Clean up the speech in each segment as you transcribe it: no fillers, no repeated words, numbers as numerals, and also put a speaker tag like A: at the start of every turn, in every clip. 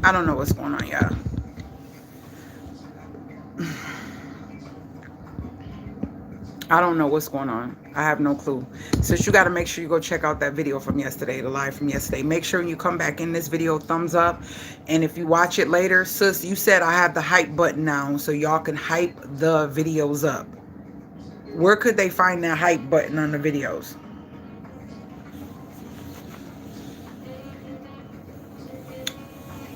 A: I don't know what's going on, y'all. I don't know what's going on. I have no clue. Sis, you got to make sure you go check out that video from yesterday, the live from yesterday. Make sure you come back in this video, thumbs up. And if you watch it later, sis, you said I have the hype button now, so y'all can hype the videos up. Where could they find that hype button on the videos?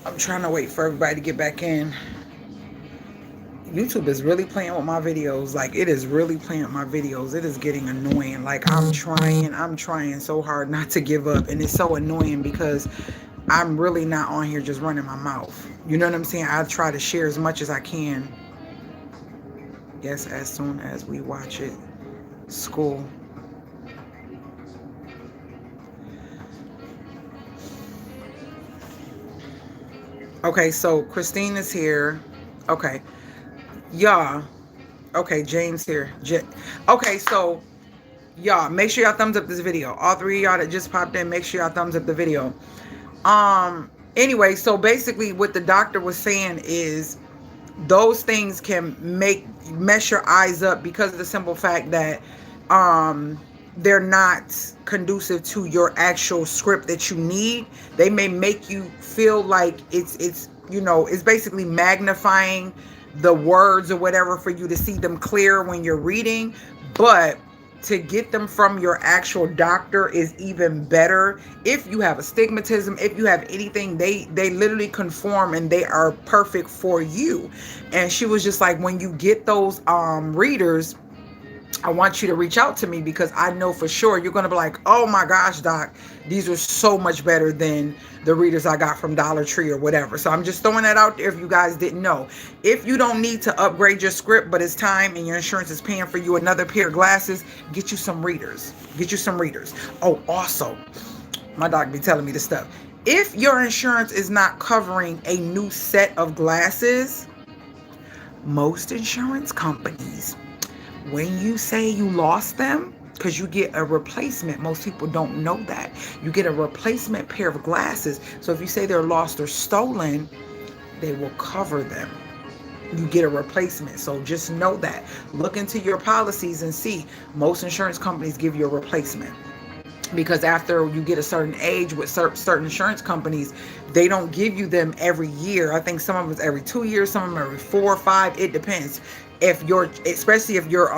A: I'm trying to wait for everybody to get back in. YouTube is really playing with my videos. Like, it is really playing with my videos. It is getting annoying. Like, I'm trying so hard not to give up. And it's so annoying because I'm really not on here just running my mouth. You know what I'm saying? I try to share as much as I can. Yes, as soon as we watch it. School. Okay, so Christine is here. Okay. Y'all. Okay, James here. Okay, so y'all, make sure y'all thumbs up this video. All three of y'all that just popped in, make sure y'all thumbs up the video. Anyway, so basically what the doctor was saying is those things can mess your eyes up because of the simple fact that they're not conducive to your actual script that you need. They may make you feel like it's you know, it's basically magnifying the words or whatever for you to see them clear when you're reading, but to get them from your actual doctor is even better. If you have astigmatism, if you have anything, they literally conform and they are perfect for you. And she was just like, when you get those readers, I want you to reach out to me because I know for sure you're going to be like, oh my gosh, doc, these are so much better than the readers I got from Dollar Tree or whatever. So I'm just throwing that out there if you guys didn't know. If you don't need to upgrade your script, but it's time and your insurance is paying for you another pair of glasses, get you some readers. Get you some readers. Oh, also, my doc be telling me this stuff. If your insurance is not covering a new set of glasses, most insurance companies, when you say you lost them, because you get a replacement, most people don't know that. You get a replacement pair of glasses. So if you say they're lost or stolen, they will cover them. You get a replacement. So just know that. Look into your policies and see. Most insurance companies give you a replacement. Because after you get a certain age with certain insurance companies, they don't give you them every year. I think some of them every 2 years, some of them every 4 or 5. It depends. Especially if your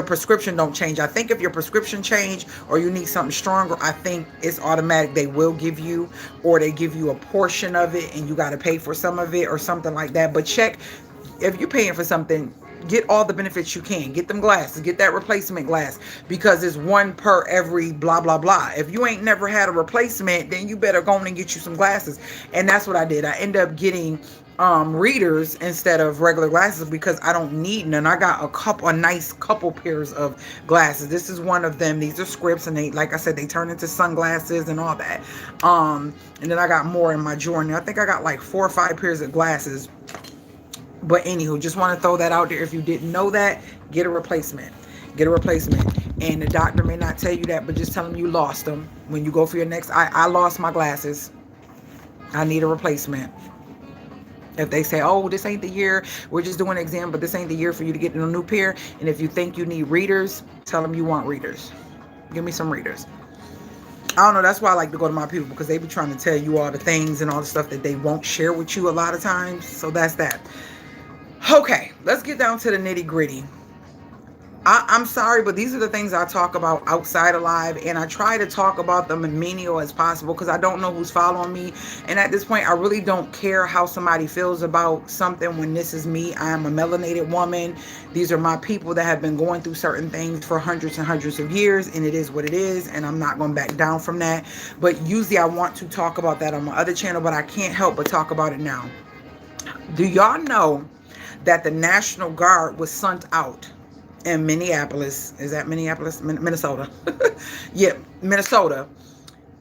A: prescription don't change. I think if your prescription change or you need something stronger, I think it's automatic. They will give you, or they give you a portion of it and you got to pay for some of it or something like that. But check, if you're paying for something, get all the benefits you can. Get them glasses. Get that replacement glass because it's one per every blah, blah, blah. If you ain't never had a replacement, then you better go on and get you some glasses. And that's what I did. I ended up getting readers instead of regular glasses because I don't need none. I got a nice couple pairs of glasses. This is one of them. These are scripts and they, like I said, they turn into sunglasses and all that. And then I got more in my journey. I think I got like 4 or 5 pairs of glasses. But anywho, just want to throw that out there. If you didn't know that, get a replacement. Get a replacement. And the doctor may not tell you that, but just tell them you lost them. When you go for your next, I lost my glasses. I need a replacement. If they say, oh, this ain't the year, we're just doing an exam, but this ain't the year for you to get a new pair. And if you think you need readers, tell them you want readers. Give me some readers. I don't know. That's why I like to go to my people, because they be trying to tell you all the things and all the stuff that they won't share with you a lot of times. So that's that. Okay, let's get down to the nitty gritty. I'm sorry, but these are the things I talk about outside of live, and I try to talk about them as menial as possible because I don't know who's following me. And at this point, I really don't care how somebody feels about something when this is me. I am a melanated woman. These are my people that have been going through certain things for hundreds and hundreds of years, and it is what it is, and I'm not going back down from that. But usually I want to talk about that on my other channel, but I can't help but talk about it now. Do y'all know that the National Guard was sent out in Minneapolis? Is that Minneapolis? Minnesota. Yeah, Minnesota.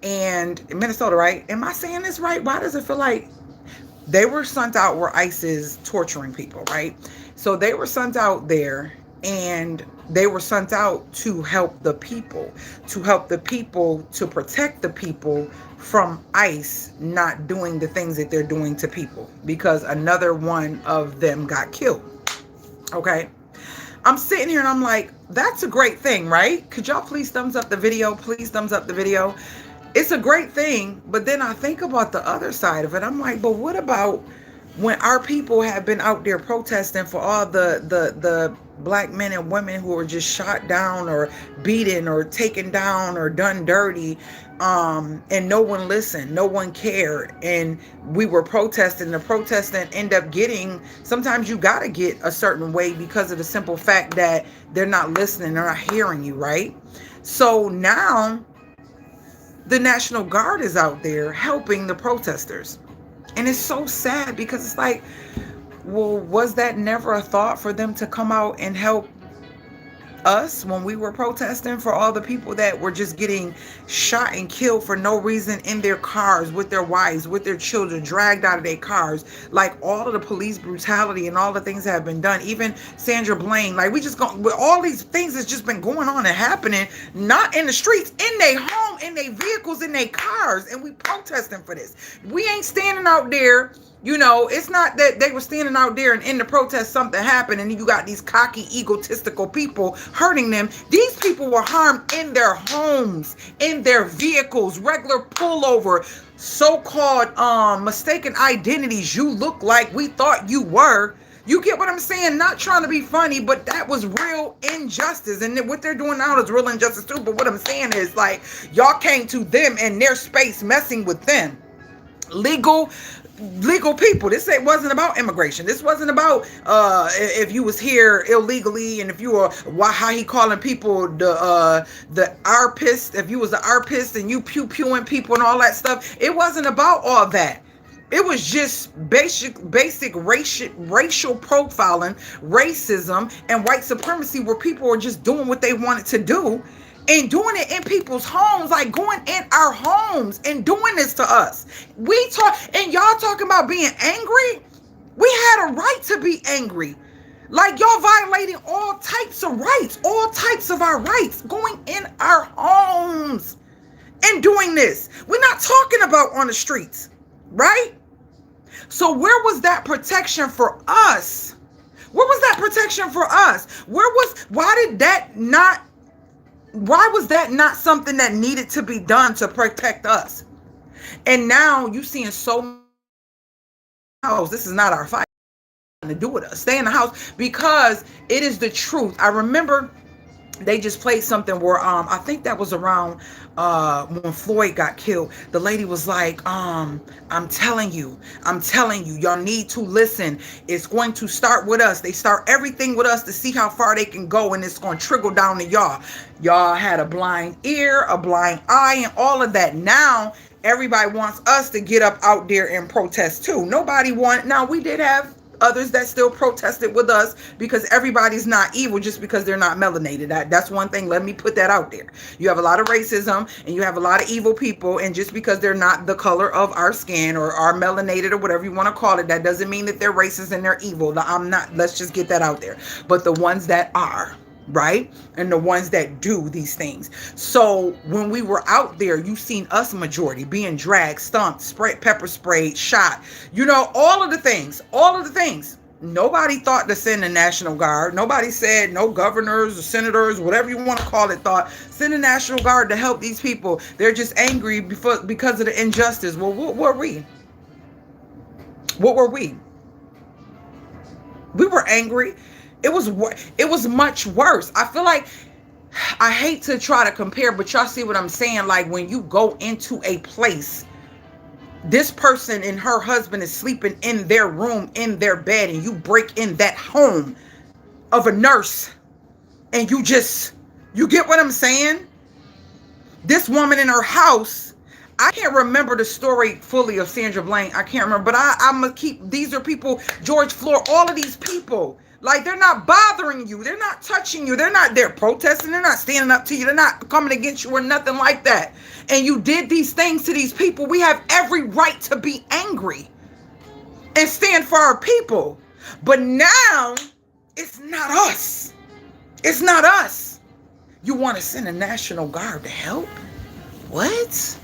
A: And Minnesota, right? Am I saying this right? Why does it feel like they were sent out where ICE is torturing people, right? So they were sent out there, and they were sent out to help the people, to protect the people from ICE not doing the things that they're doing to people, because another one of them got killed. Okay. I'm sitting here and I'm like, that's a great thing, right? Could y'all please thumbs up the video? Please thumbs up the video. It's a great thing. But then I think about the other side of it. I'm like, but what about when our people have been out there protesting for all the black men and women who are just shot down or beaten or taken down or done dirty, and no one listened, no one cared, and we were protesting. The protesting end up getting, sometimes you got to get a certain way because of the simple fact that they're not listening, they're not hearing you, right? So now the National Guard is out there helping the protesters. And it's so sad because it's like, well, was that never a thought for them to come out and help us when we were protesting for all the people that were just getting shot and killed for no reason in their cars, with their wives, with their children, dragged out of their cars? Like all of the police brutality and all the things that have been done, even Sandra Bland, like we just go with all these things that's just been going on and happening, not in the streets, in their home, in their vehicles, in their cars, and we protesting for this. We ain't standing out there. You know, it's not that they were standing out there and in the protest something happened and you got these cocky, egotistical people hurting them. These people were harmed in their homes, in their vehicles, regular pullover, so-called mistaken identities. You look like we thought you were. You get what I'm saying? Not trying to be funny, but that was real injustice. And what they're doing now is real injustice too. But what I'm saying is, like, y'all came to them and their space messing with them. Legal people. This wasn't about immigration. This wasn't about if you was here illegally and if you were, how he calling people the arpist, if you was the arpist and you pew-pewing people and all that stuff. It wasn't about all that. It was just basic racial profiling, racism, and white supremacy, where people were just doing what they wanted to do and doing it in people's homes, like going in our homes and doing this to us. We talk, and y'all talking about being angry. We had a right to be angry. Like, y'all violating all types of rights, all types of our rights, going in our homes and doing this. We're not talking about on the streets, right? So where was that protection for us? Where was that protection for us? Why was that not something that needed to be done to protect us? And now you seeing so many house. This is not our fight to do with us. Stay in the house, because it is the truth. I remember they just played something where I think that was around when Floyd got killed. The lady was like, I'm telling you, y'all need to listen. It's going to start with us. They start everything with us to see how far they can go, and it's going to trickle down to y'all. Y'all had a blind ear, a blind eye, and all of that. Now everybody wants us to get up out there and protest too. Now we did have others that still protested with us, because everybody's not evil just because they're not melanated. That's one thing. Let me put that out there. You have a lot of racism and you have a lot of evil people, and just because they're not the color of our skin or are melanated or whatever you want to call it, that doesn't mean that they're racist and they're evil. Let's just get that out there. But the ones that are, right? And the ones that do these things. So when we were out there, you seen us majority being dragged, stumped, pepper sprayed, shot, all of the things. Nobody thought to send the National Guard. Nobody said, no governors or senators, whatever you want to call it, thought send the National Guard to help these people. They're just angry because of the injustice. Well, what were we? What were we? We were angry. It was much worse. I feel like, I hate to try to compare, but y'all see what I'm saying? Like, when you go into a place, this person and her husband is sleeping in their room, in their bed, and you break in that home of a nurse, and you get what I'm saying? This woman in her house, I can't remember the story fully of Sandra Bland. I can't remember, but I'm going to keep, these are people, George Floyd, all of these people. Like, they're not bothering you. They're not touching you. They're not there protesting. They're not standing up to you. They're not coming against you or nothing like that. And you did these things to these people. We have every right to be angry and stand for our people. But now, it's not us. It's not us. You want to send a National Guard to help? What?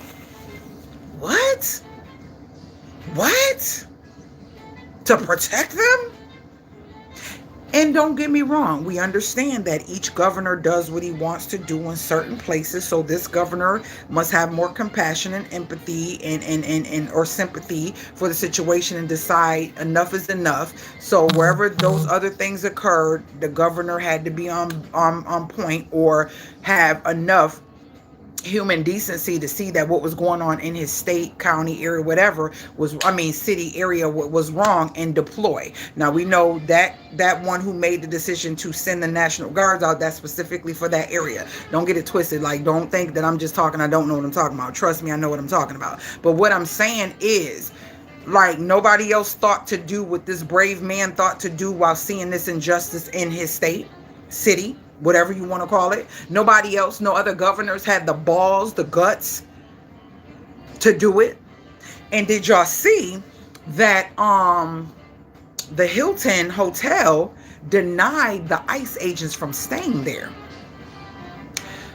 A: What? What? To protect them? And don't get me wrong, we understand that each governor does what he wants to do in certain places. So this governor must have more compassion and empathy and or sympathy for the situation and decide enough is enough. So wherever those other things occurred, the governor had to be on point or have enough human decency to see that what was going on in his state, county, area, whatever was, I mean, city area was wrong and deploy. Now we know that that one who made the decision to send the National Guards out, that's specifically for that area. Don't get it twisted. Like, don't think that I'm just talking, I don't know what I'm talking about. Trust me, I know what I'm talking about. But what I'm saying is, like, nobody else thought to do what this brave man thought to do while seeing this injustice in his state, city, whatever you want to call it. Nobody else, no other governors had the balls, the guts to do it. And did y'all see that the Hilton Hotel denied the ICE agents from staying there?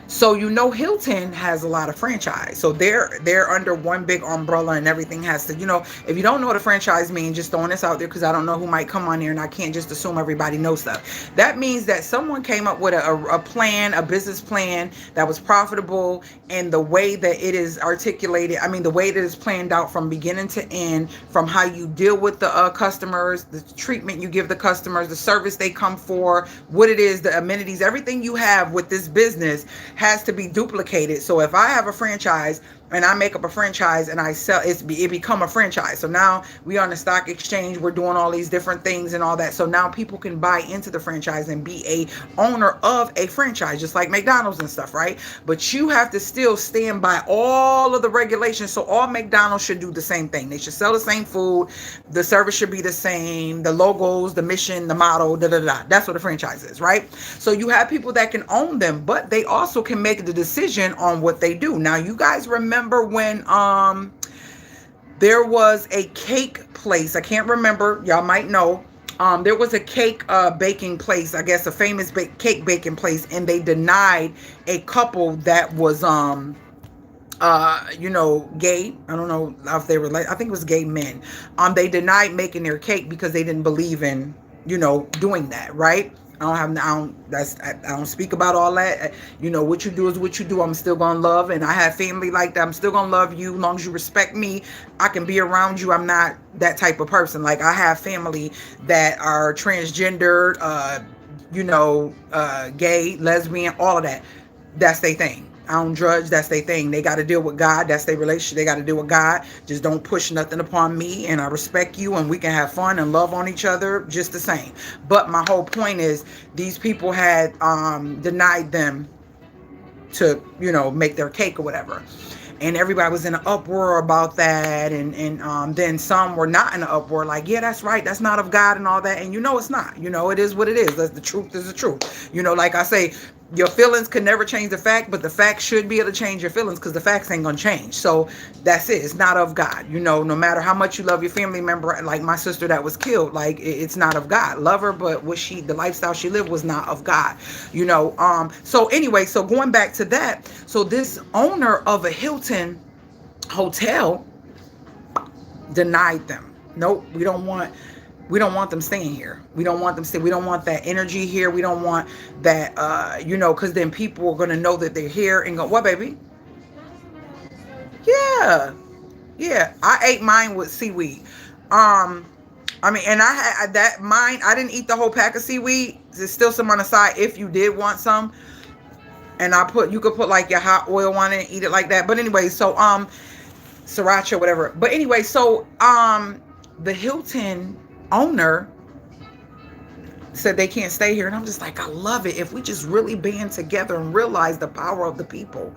A: So you know Hilton has a lot of franchise. So they're under one big umbrella and everything has to, you know, if you don't know what a franchise means, just throwing this out there because I don't know who might come on here and I can't just assume everybody knows stuff. That means that someone came up with a plan, a business plan that was profitable, and the way that it is articulated, I mean, the way that it's planned out from beginning to end, from how you deal with the customers, the treatment you give the customers, the service they come for, what it is, the amenities, everything you have with this business has to be duplicated. So if I have a franchise and I make up a franchise and I sell it become a franchise. So now we on the stock exchange, we're doing all these different things and all that. So now people can buy into the franchise and be a owner of a franchise, just like McDonald's and stuff, right? But you have to still stand by all of the regulations. So all McDonald's should do the same thing. They should sell the same food. The service should be the same. The logos, the mission, the motto, That's what a franchise is, right? So you have people that can own them, but they also can make the decision on what they do. Now, you guys remember when there was a cake place, I can't remember, y'all might know, there was a cake baking place, I guess a famous cake baking place, and they denied a couple that was you know, gay. I don't know if they were like, I think it was gay men. They denied making their cake because they didn't believe in, you know, doing that, right? I don't speak about all that. You know, what you do is what you do. I'm still gonna love, and I have family like that. I'm still gonna love you as long as you respect me. I can be around you. I'm not that type of person. Like, I have family that are transgender, you know, gay, lesbian, all of that. That's their thing. I don't judge. That's their thing. They got to deal with God. That's their relationship. They got to deal with God. Just don't push nothing upon me, and I respect you, and we can have fun and love on each other just the same. But my whole point is, these people had denied them to, you know, make their cake or whatever. And everybody was in an uproar about that. And then some were not in an uproar, like, yeah, that's right, that's not of God and all that. And you know it's not. You know, it is what it is. That's the truth is the truth. You know, like I say, your feelings can never change the fact, but the fact should be able to change your feelings, because the facts ain't gonna change. So that's it. It's not of God. You know, no matter how much you love your family member, like my sister that was killed, like, it's not of God. Love her, but the lifestyle she lived was not of God. You know, so anyway, so going back to that, so this owner of a Hilton hotel denied them. Nope, we don't want them staying here. We don't want them staying. We don't want that energy here. We don't want that, you know, because then people are going to know that they're here and go, what, baby? Yeah. Yeah. I ate mine with seaweed. I mean, and I had that mine. I didn't eat the whole pack of seaweed. There's still some on the side if you did want some. And you could put like your hot oil on it and eat it like that. But anyway, so, sriracha, whatever. But anyway, so, the Hilton owner said they can't stay here. And I'm just like, I love it. If we just really band together and realize the power of the people.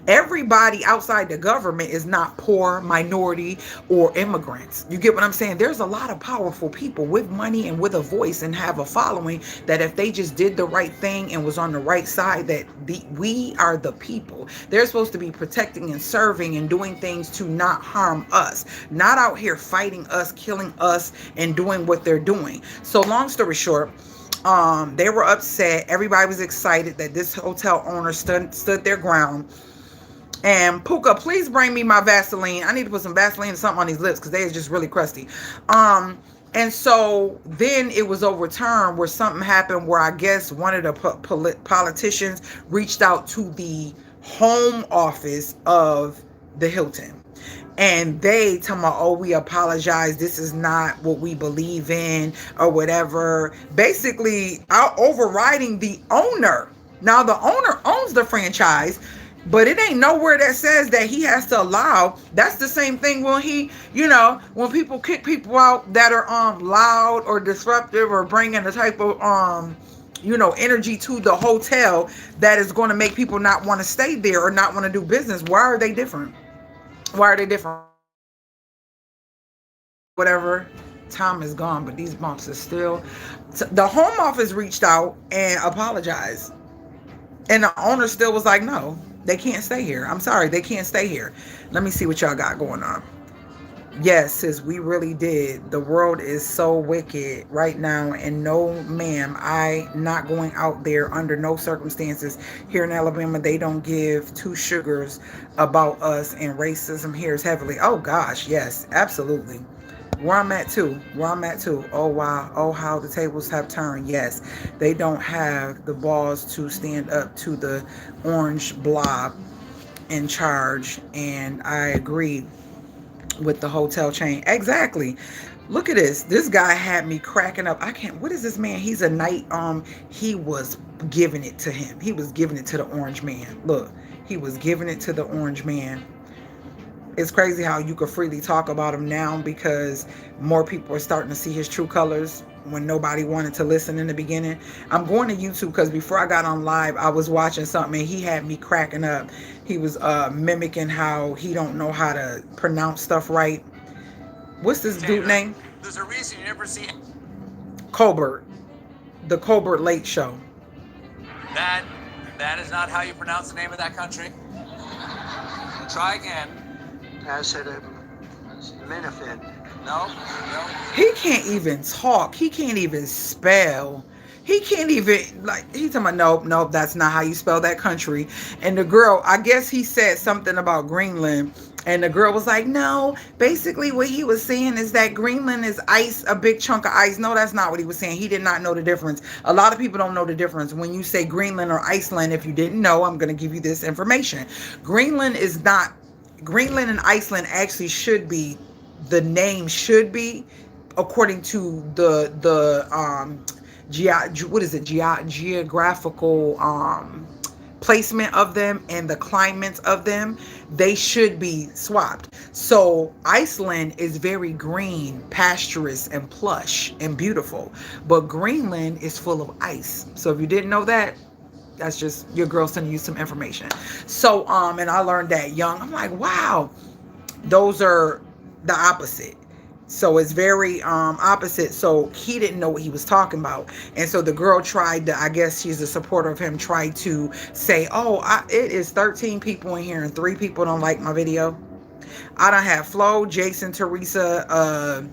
A: Everybody outside the government is not poor, minority, or immigrants. You get what I'm saying? There's a lot of powerful people with money and with a voice and have a following, that if they just did the right thing and was on the right side, that we are the people. They're supposed to be protecting and serving and doing things to not harm us, not out here fighting us, killing us, and doing what they're doing. So long story short, They were upset. Everybody was excited that this hotel owner stood their ground. And Puka, please bring me my Vaseline. I need to put some Vaseline or something on these lips because they are just really crusty. And so then it was overturned where something happened where I guess one of the politicians reached out to the home office of the Hilton. And they tell me, oh, we apologize. This is not what we believe in or whatever. Basically, overriding the owner. Now, the owner owns the franchise, but it ain't nowhere that says that he has to allow. That's the same thing when when people kick people out that are loud or disruptive or bringing a type of energy to the hotel that is going to make people not want to stay there or not want to do business. Why are they different? Why are they different? Whatever. Time is gone, but these bumps are still. The home office reached out and apologized. And the owner still was like, no, they can't stay here. I'm sorry, they can't stay here. Let me see what y'all got going on. Yes, sis, we really did. The world is so wicked right now. And no, ma'am, I not going out there under no circumstances. Here in Alabama, they don't give two sugars about us. And racism here is heavily. Oh, gosh, yes, absolutely. Where I'm at too. Where I'm at too. Oh, wow. Oh, how the tables have turned. Yes, they don't have the balls to stand up to the orange blob in charge. And I agree with the hotel chain. Exactly. Look at this. This guy had me cracking up. I can't. What is this man? He's a knight. He was giving it to him. He was giving it to the orange man. Look, he was giving it to the orange man. It's crazy how you could freely talk about him now because more people are starting to see his true colors when nobody wanted to listen in the beginning. I'm going to YouTube because before I got on live, I was watching something and he had me cracking up. He was mimicking how he don't know how to pronounce stuff right. What's this dude name? There's a reason you never see Colbert, the Colbert Late Show. That that is not how you pronounce the name of that country. Try again. No. He can't even talk. He can't even spell. He can't even, like, he's talking about, nope, that's not how you spell that country. And the girl, I guess he said something about Greenland. And the girl was like, no, basically what he was saying is that Greenland is ice, a big chunk of ice. No, that's not what he was saying. He did not know the difference. A lot of people don't know the difference. When you say Greenland or Iceland, if you didn't know, I'm going to give you this information. Greenland and Iceland actually should be, the name should be, according to geographical placement of them and the climates of them, they should be swapped. So Iceland is very green, pasturous, and plush and beautiful, but Greenland is full of ice. So if you didn't know that, that's just your girl sending you some information. So and I learned that young. I'm like, wow, those are the opposite. So it's very opposite. So he didn't know what he was talking about. And so the girl tried to, I guess she's a supporter of him, tried to say, oh, it is 13 people in here and 3 people don't like my video. I don't have Flo, Jason, Teresa,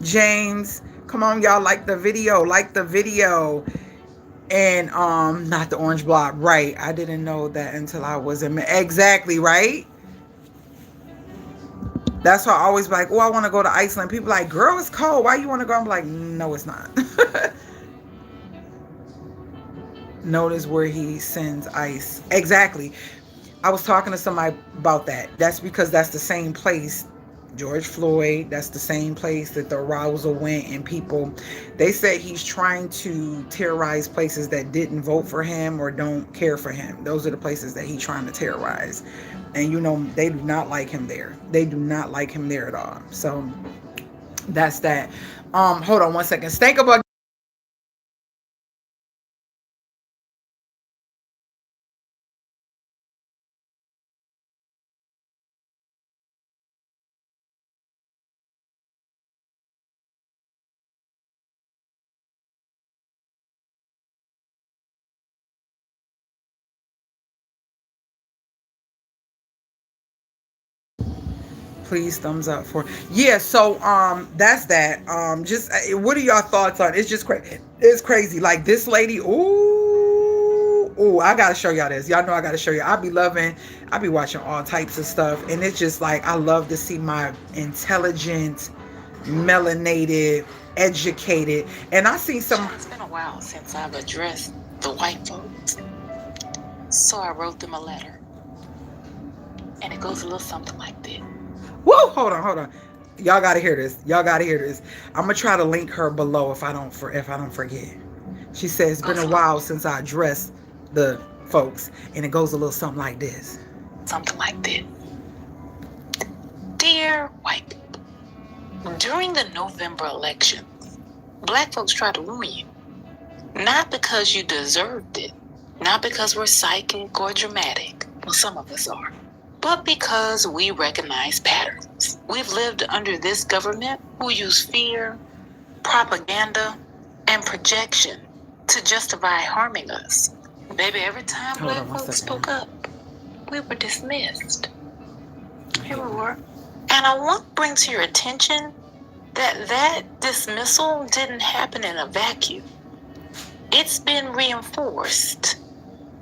A: James. Come on, y'all, like the video. Like the video. And not the orange block. Right. I didn't know that until I was in. Exactly, right? That's why I always be like, oh, I want to go to Iceland. People like, girl, it's cold. Why you want to go? I'm like, no, it's not. Notice where he sends ice. Exactly. I was talking to somebody about that. That's because that's the same place, George Floyd, that's the same place that the arousal went, and people, they said he's trying to terrorize places that didn't vote for him or don't care for him. Those are the places that he's trying to terrorize. And they do not like him there. They do not like him there at all. So that's that. Hold on one second. Stank about. Please thumbs up for, yeah. So that's that. Just what are y'all thoughts on? It's just crazy. It's crazy. Like this lady. Ooh, I gotta show y'all this. Y'all know I gotta show you. I be watching all types of stuff, and it's just like I love to see my intelligent, melanated, educated, and I see some.
B: It's been a while since I've addressed the white folks, so I wrote them a letter, and it goes a little something like this.
A: Whoa, hold on. Y'all gotta hear this. I'm gonna try to link her below if I don't forget. She says it's been a while since I addressed the folks, and it goes a little something like this.
B: Something like this. Dear white people, during the November election, black folks tried to ruin you. Not because you deserved it, not because we're psychic or dramatic, well, some of us are, but because we recognize patterns. We've lived under this government who use fear, propaganda, and projection to justify harming us. Baby, every time black folks spoke up, we were dismissed. Here we were. And I want to bring to your attention that dismissal didn't happen in a vacuum. It's been reinforced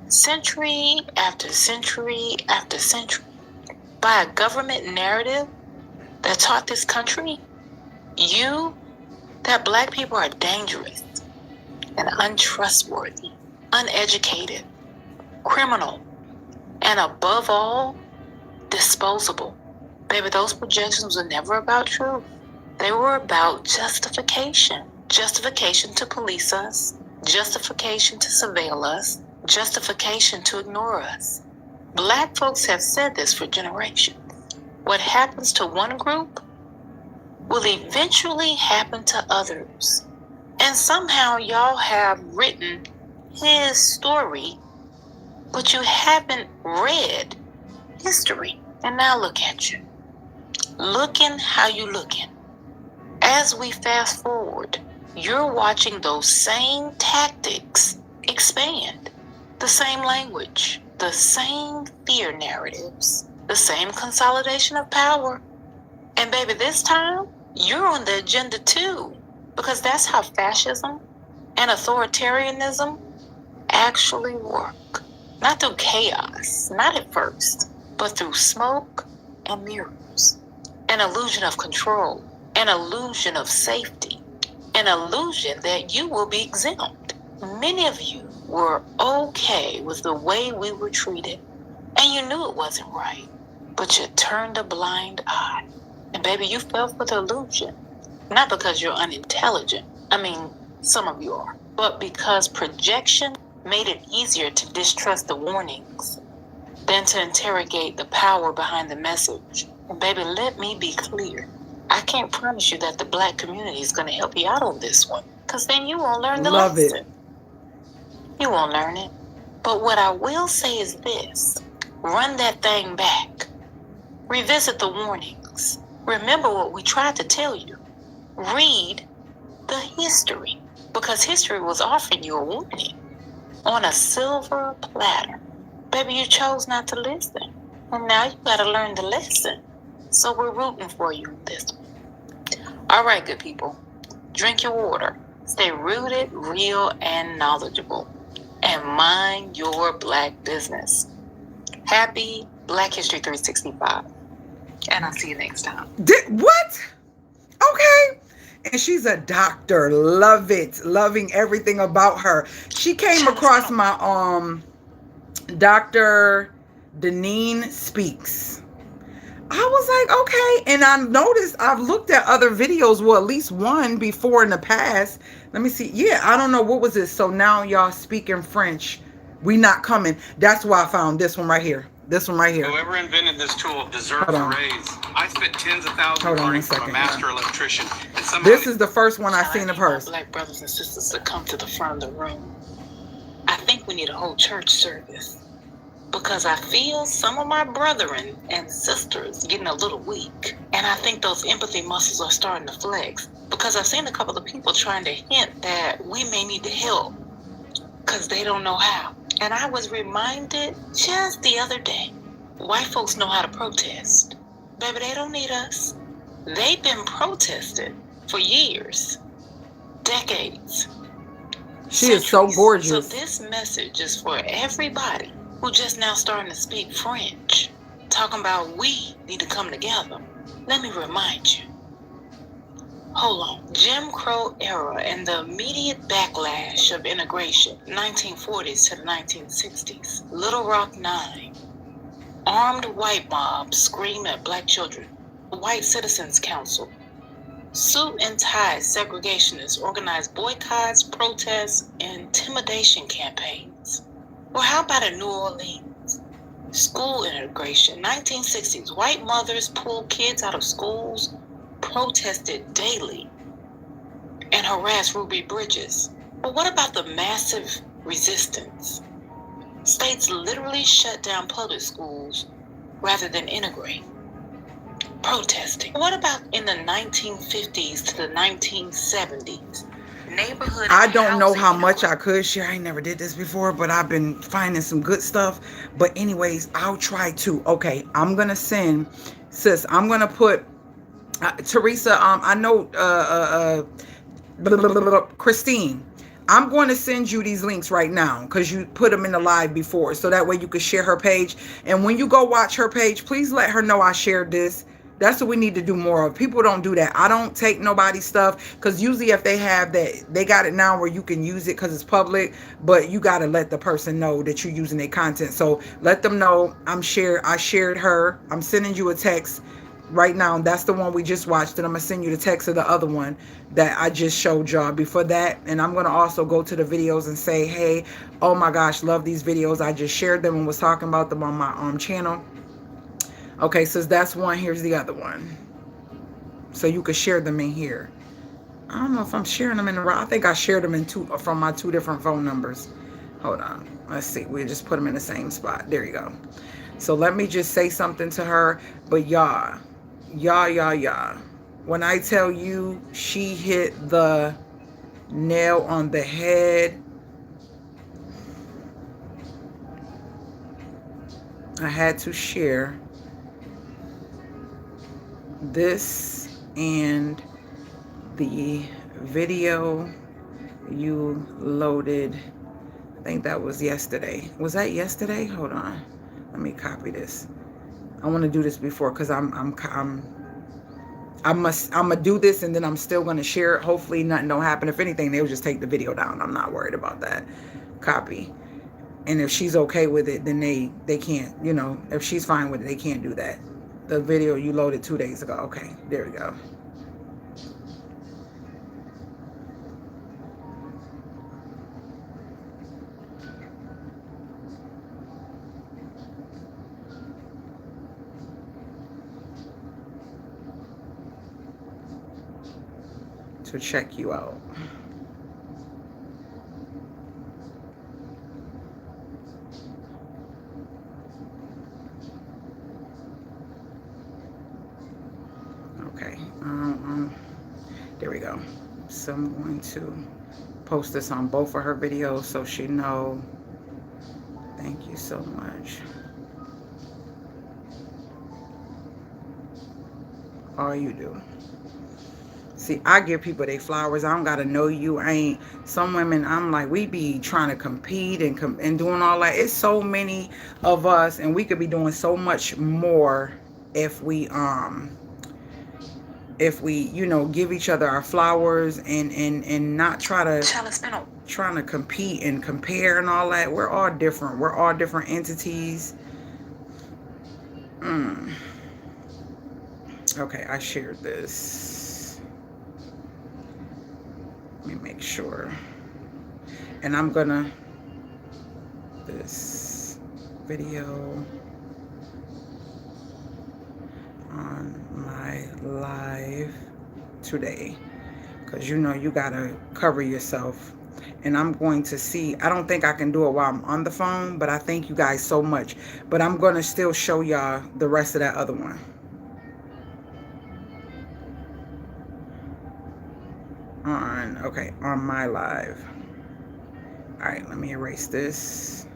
B: century after century after century by a government narrative that taught this country that black people are dangerous and untrustworthy, uneducated, criminal, and above all, disposable. Baby, those projections were never about truth. They were about justification. Justification to police us, justification to surveil us, justification to ignore us. Black folks have said this for generations. What happens to one group will eventually happen to others. And somehow y'all have written his story, but you haven't read history. And now look at you. Looking how you looking. As we fast forward, you're watching those same tactics expand. The same language, the same fear narratives, the same consolidation of power. And baby, this time, you're on the agenda too, because that's how fascism and authoritarianism actually work. Not through chaos, not at first, but through smoke and mirrors. An illusion of control, an illusion of safety, an illusion that you will be exempt. Many of you were okay with the way we were treated, and you knew it wasn't right, but you turned a blind eye. And baby, you fell for the illusion, not because you're unintelligent. I mean, some of you are, but because projection made it easier to distrust the warnings than to interrogate the power behind the message. And baby, let me be clear. I can't promise you that the black community is going to help you out on this one, because then you won't learn the lesson. You won't learn it. But what I will say is this. Run that thing back. Revisit the warnings. Remember what we tried to tell you. Read the history, because history was offering you a warning on a silver platter. Baby, you chose not to listen. And now you got to learn the lesson. So we're rooting for you in this one. All right, good people. Drink your water. Stay rooted, real, and knowledgeable. And mind your black business. Happy Black History 365. And I'll see you next time.
A: What? Okay. And she's a doctor. Love it. Loving everything about her. She came across my Dr. Deneen Speaks. I was like, okay. And I noticed I've looked at other videos, well, at least one before in the past. Let me see. Yeah, I don't know. What was this? So now y'all speaking French. We not coming. That's why I found this one right here. This one right here.
C: Whoever invented this tool deserves a raise. I spent tens of thousands learning from a master electrician. And
A: this is the first one I've seen of hers.
B: Black brothers and sisters to come to the front of the room. I think we need a whole church service, because I feel some of my brethren and sisters getting a little weak. And I think those empathy muscles are starting to flex, because I've seen a couple of people trying to hint that we may need to help because they don't know how. And I was reminded just the other day, white folks know how to protest. Baby, they don't need us. They've been protested for years, decades.
A: She is so gorgeous.
B: So this message is for everybody who just now starting to speak French, talking about we need to come together. Let me remind you. Hold on. Jim Crow era and the immediate backlash of integration, 1940s to the 1960s. Little Rock 9. Armed white mobs scream at black children. White Citizens Council. Suit and tie segregationists organize boycotts, protests, and intimidation campaigns. Well, how about in New Orleans? School integration, 1960s. White mothers pulled kids out of schools, protested daily, and harassed Ruby Bridges. But what about the massive resistance? States literally shut down public schools rather than integrate. Protesting. What about in the 1950s to the 1970s? Neighborhood.
A: I don't know how much I could share. I never did this before, but I've been finding some good stuff. But anyways, I'll try to. Okay, I'm gonna send, sis. I'm gonna put Teresa. I know Christine. I'm going to send you these links right now because you put them in the live before, so that way you can share her page. And when you go watch her page, please let her know I shared this. That's what we need to do more of. People don't do that. I don't take nobody's stuff because usually if they have that, they got it now where you can use it because it's public, but you got to let the person know that you're using their content. So let them know I shared her. I'm sending you a text right now. That's the one we just watched, and I'm gonna send you the text of the other one that I just showed y'all before that. And I'm gonna also go to the videos and say, hey, oh my gosh, love these videos. I just shared them and was talking about them on my channel. Okay, so that's one. Here's the other one, so you could share them in here. I don't know if I'm sharing them in the right. I think I shared them in from my 2 different phone numbers. Hold on, let's see. We'll just put them in the same spot. There you go. So let me just say something to her. But y'all, when I tell you she hit the nail on the head, I had to share this and the video you loaded. I think that was yesterday. Was that yesterday? Hold on, let me copy this. I want to do this before because I'm gonna do this, and then I'm still gonna share it. Hopefully nothing don't happen. If anything, they'll just take the video down. I'm not worried about that. Copy. And if she's okay with it, then they can't, you know, if she's fine with it, they can't do that. The video you loaded 2 days ago. Okay, there we go. To check you out. Okay, there we go. So I'm going to post this on both of her videos so she know. Thank you so much. All you do. See, I give people their flowers. I don't got to know you. I ain't. Some women, I'm like, we be trying to compete and doing all that. It's so many of us, and we could be doing so much more if we you know, give each other our flowers and not trying to compete and compare and all that. We're all different. We're all different entities. Okay, I shared this. Let me make sure. And I'm gonna this video on my live today, because you know you gotta cover yourself. And I'm going to see, I don't think I can do it while I'm on the phone, but I thank you guys so much. But I'm gonna still show y'all the rest of that other one. On my live. All right, let me erase this.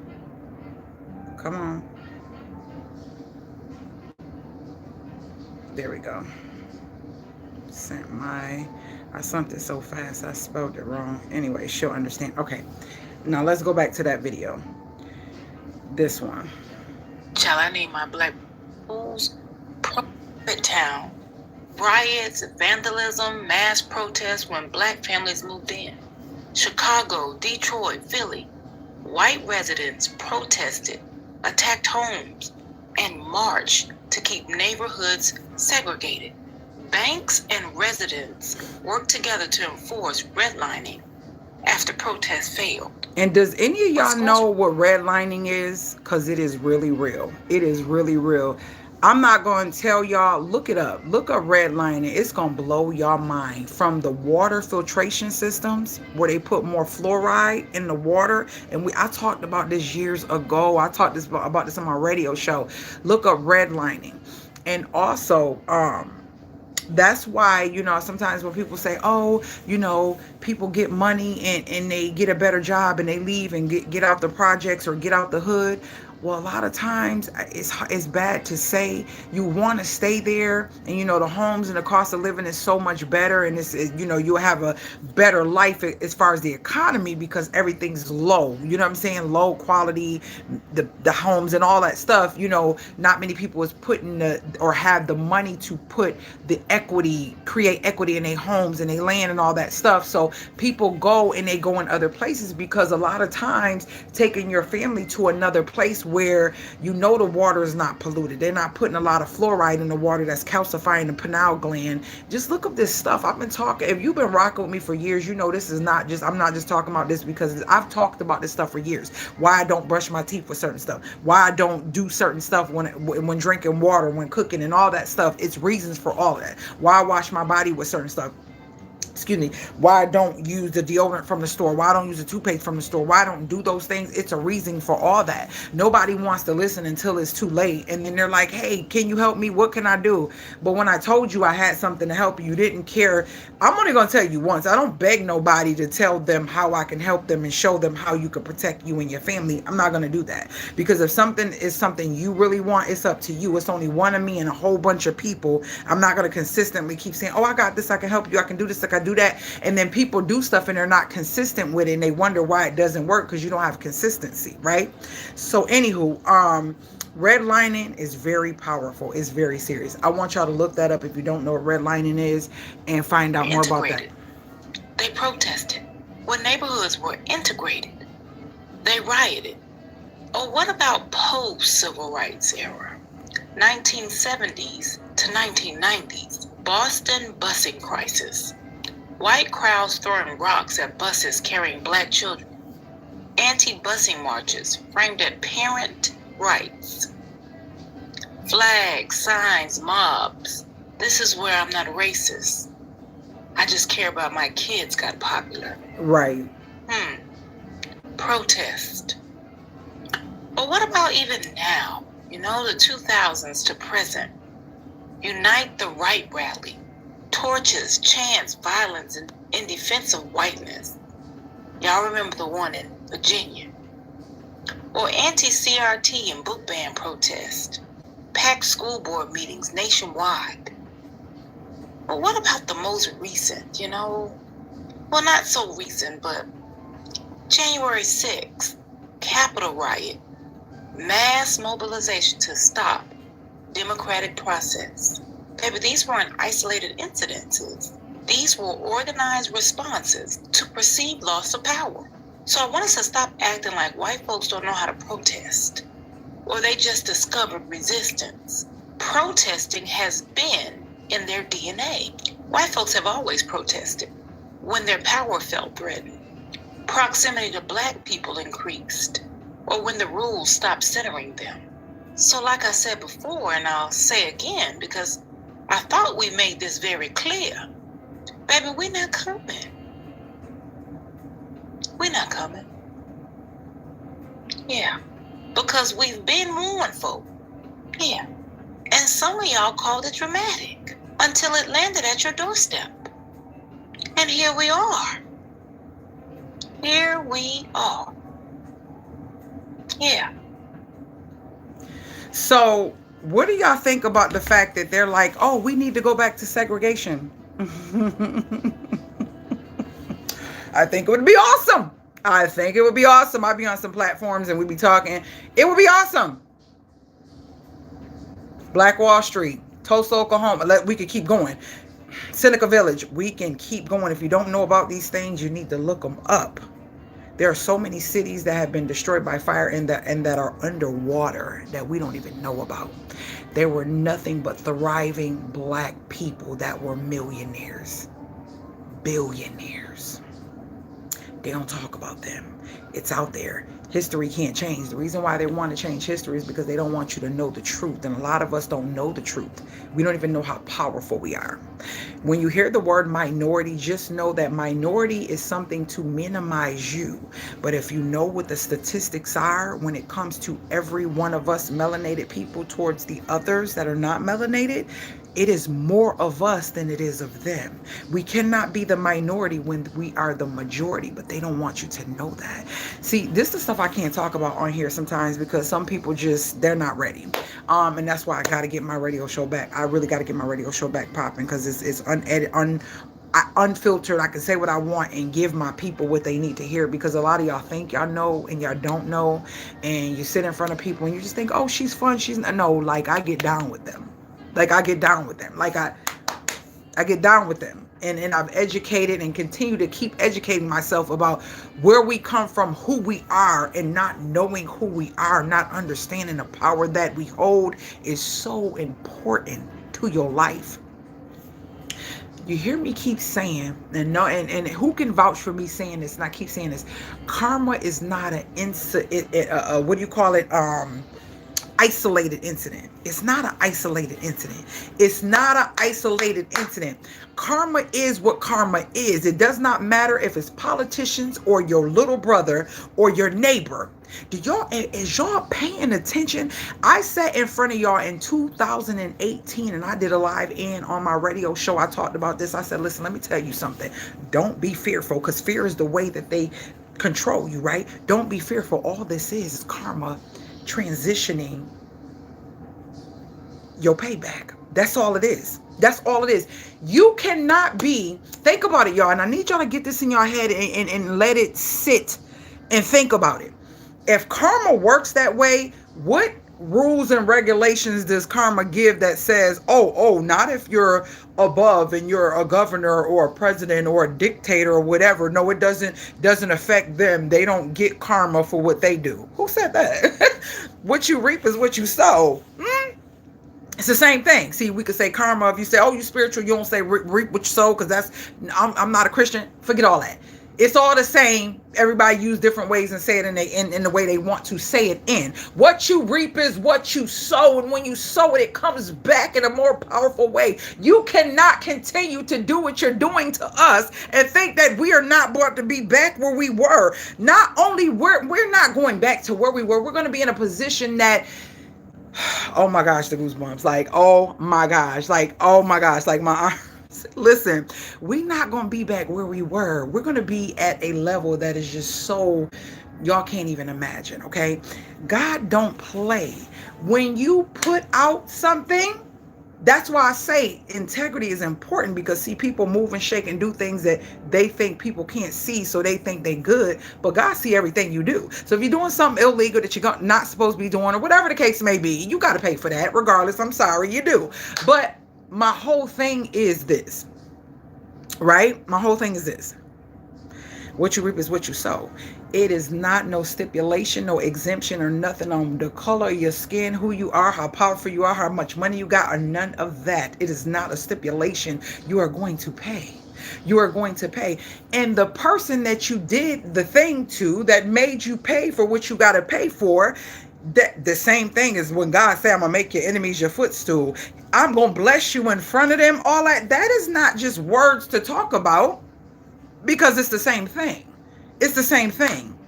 A: Come on. There we go. I sent it so fast I spelled it wrong. Anyway, she'll understand. Okay, now let's go back to that video. This one.
B: Child, I need my black schools. Profit town. Riots, vandalism, mass protests when black families moved in. Chicago, Detroit, Philly. White residents protested, attacked homes, and marched to keep neighborhoods segregated. Banks and residents worked together to enforce redlining after protests failed.
A: And does any of y'all know what redlining is? Because it is really real. It is really real. I'm not going to tell y'all. Look it up. Look up redlining. It's going to blow y'all mind. From the water filtration systems where they put more fluoride in the water. And I talked about this years ago. I talked about this on my radio show. Look up redlining. And also, that's why, you know, sometimes when people say, oh, you know, people get money and they get a better job and they leave and get out the projects or get out the hood. Well, a lot of times it's bad to say. You want to stay there, and you know the homes and the cost of living is so much better, and you know, you'll have a better life as far as the economy because everything's low. You know what I'm saying? Low quality, the homes and all that stuff. You know, not many people is putting or have the money to put the equity, create equity in their homes and their land and all that stuff. So people go and they go in other places because a lot of times taking your family to another place where you know the water is not polluted. They're not putting a lot of fluoride in the water that's calcifying the pineal gland. Just look up this stuff. I've been talking, if you've been rocking with me for years, you know this is not just, I'm not just talking about this because I've talked about this stuff for years. Why I don't brush my teeth with certain stuff. Why I don't do certain stuff when drinking water, when cooking and all that stuff. It's reasons for all of that. Why I wash my body with certain stuff. Excuse me, why I don't use the deodorant from the store, why I don't use the toothpaste from the store, why I don't do those things. It's a reason for all that. Nobody wants to listen until it's too late. And then they're like, hey, can you help me? What can I do? But when I told you I had something to help you, didn't care. I'm only going to tell you once. I don't beg nobody to tell them how I can help them and show them how you can protect you and your family. I'm not going to do that. Because if something is something you really want, it's up to you. It's only one of me and a whole bunch of people. I'm not going to consistently keep saying, oh, I got this, I can help you, I can do this, I can do that. And then people do stuff and they're not consistent with it and they wonder why it doesn't work because you don't have consistency, right? So anywho, redlining is very powerful. It's very serious. I want y'all to look that up if you don't know what redlining is and find out more about that.
B: They protested when neighborhoods were integrated. They rioted. Or what about post-civil rights era? 1970s to 1990s, Boston busing crisis. White crowds throwing rocks at buses carrying black children. Anti-busing marches framed at parent rights. Flags, signs, mobs. This is where I'm not racist. I just care about my kids got popular.
A: Right.
B: Protest. But what about even now? You know, the 2000s to present. Unite the Right rally. Torches, chants, violence in defense of whiteness. Y'all remember the one in Virginia? Or anti-CRT and book ban protest. Packed school board meetings nationwide. But what about the most recent, you know? Well, not so recent, but January 6th, Capitol riot. Mass mobilization to stop democratic process. Baby, these weren't isolated incidences. These were organized responses to perceived loss of power. So I want us to stop acting like white folks don't know how to protest, or they just discovered resistance. Protesting has been in their DNA. White folks have always protested when their power felt threatened. Proximity to black people increased, or when the rules stopped centering them. So like I said before, and I'll say again, because I thought we made this very clear. Baby, we're not coming. We're not coming. Yeah. Because we've been mournful. Yeah. And some of y'all called it dramatic until it landed at your doorstep. And here we are. Here we are. Yeah.
A: So What do y'all think about the fact that they're like, oh, we need to go back to segregation? I think it would be awesome. I think it would be awesome. I'd be on some platforms and we'd be talking. It would be awesome. Black Wall Street, Tulsa, Oklahoma. We could keep going. Seneca Village. We can keep going. If you don't know about these things, you need to look them up. There are so many cities that have been destroyed by fire and that are underwater that we don't even know about. There were nothing but thriving black people that were millionaires, billionaires. They don't talk about them. It's out there. History can't change. The reason why they want to change history is because they don't want you to know the truth. And a lot of us don't know the truth. We don't even know how powerful we are. When you hear the word minority, just know that minority is something to minimize you. But if you know what the statistics are when it comes to every one of us melanated people towards the others that are not melanated, it is more of us than it is of them. We cannot be the minority when we are the majority, but they don't want you to know that. See, this is the stuff I can't talk about on here sometimes because some people just, they're not ready. And that's why I got to get my radio show back. I really got to get my radio show back popping because it's unedited, unfiltered. I can say what I want and give my people what they need to hear, because a lot of y'all think y'all know and y'all don't know, and you sit in front of people and you just think, oh, she's fun, she's no, like I get down with them. Like I get down with them. Like I get down with them. And I've educated and continue to keep educating myself about where we come from, who we are, and not knowing who we are, not understanding the power that we hold is so important to your life. You hear me keep saying, and who can vouch for me saying this, and I keep saying this, karma is not an what do you call it? Isolated incident. It's not an isolated incident. It's not an isolated incident. Karma is what karma is. It does not matter if it's politicians or your little brother or your neighbor. Is y'all paying attention? I sat in front of y'all in 2018 and I did a live in on my radio show. I talked about this. I said, listen, let me tell you something. Don't be fearful, because fear is the way that they control you, right? Don't be fearful. All this is karma transitioning your payback. That's all it is. That's all it is. You cannot be, think about it, y'all, and I need y'all to get this in your head and let it sit and think about it. If karma works that way, what rules and regulations does karma give that says, oh, not if you're above and you're a governor or a president or a dictator or whatever. No, it doesn't affect them. They don't get karma for what they do. Who said that? What you reap is what you sow. It's the same thing. See, we could say karma. If you say, oh, you spiritual, you don't say reap what you sow, because I'm not a Christian. Forget all that. It's all the same. Everybody use different ways and say it in the way they want to say it in. What you reap is what you sow. And when you sow it, it comes back in a more powerful way. You cannot continue to do what you're doing to us and think that we are not brought to be back where we were. Not only we're not going back to where we were, we're going to be in a position that, oh my gosh, the goosebumps. Like, oh my gosh, like my arms. Listen, we're not going to be back where we were. We're going to be at a level that is just so y'all can't even imagine, okay? God don't play. When you put out something, that's why I say integrity is important, because see, people move and shake and do things that they think people can't see, so they think they good, but God see everything you do. So if you're doing something illegal that you're not supposed to be doing, or whatever the case may be, you got to pay for that regardless. I'm sorry, you do. But my whole thing is this, right? My whole thing is this. What you reap is what you sow. It is not no stipulation, no exemption or nothing on the color of your skin, who you are, how powerful you are, how much money you got, or none of that. It is not a stipulation. You are going to pay. You are going to pay. And the person that you did the thing to that made you pay for what you got to pay for, that the same thing is when God said, I'm gonna make your enemies your footstool. I'm gonna bless you in front of them. All that is not just words to talk about, because it's the same thing. It's the same thing.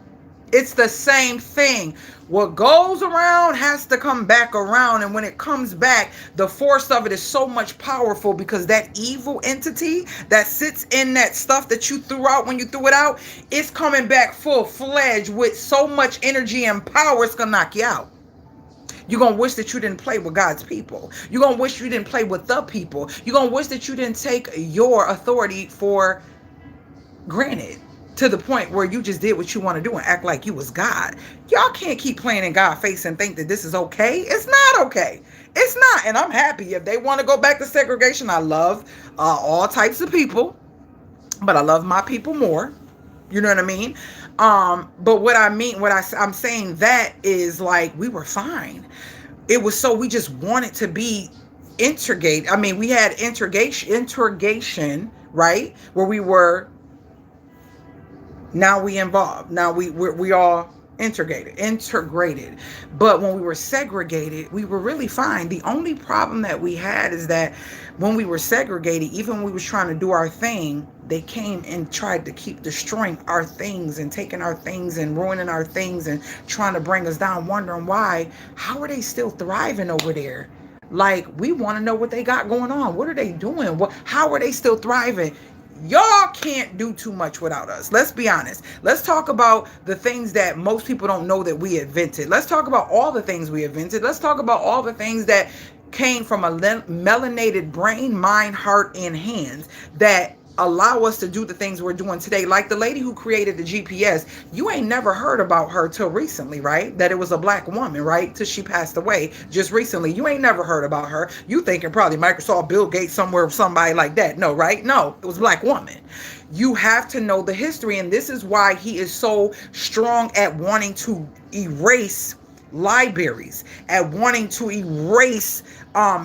A: It's the same thing. What goes around has to come back around. And when it comes back, the force of it is so much powerful, because that evil entity that sits in that stuff that you threw out when you threw it out, it's coming back full-fledged with so much energy and power, it's going to knock you out. You're going to wish that you didn't play with God's people. You're going to wish you didn't play with the people. You're going to wish that you didn't take your authority for granted to the point where you just did what you want to do and act like you was God. Y'all can't keep playing in God's face and think that this is okay. It's not okay. It's not. And I'm happy if they want to go back to segregation. I love all types of people, but I love my people more. You know what I mean? But what I mean, I'm saying that is like, we were fine. It was so we just wanted to be integrated. I mean, we had integration, right? Where we were, now we involved. Now we all integrated. But when we were segregated, we were really fine. The only problem that we had is that when we were segregated, even when we was trying to do our thing, they came and tried to keep destroying our things and taking our things and ruining our things and trying to bring us down, wondering why. How are they still thriving over there? Like, we want to know what they got going on. What are they doing? How are they still thriving? Y'all can't do too much without us. Let's be honest. Let's talk about the things that most people don't know that we invented. Let's talk about all the things we invented. Let's talk about all the things that came from a melanated brain, mind, heart, and hands that allow us to do the things we're doing today. Like the lady who created the GPS, you ain't never heard about her till recently, right? That it was a black woman, right? Till she passed away just recently. You ain't never heard about her. You thinking probably Microsoft, Bill Gates, somewhere, somebody like that. No, right? No, it was a black woman. You have to know the history, and this is why he is so strong at wanting to erase libraries, at wanting to erase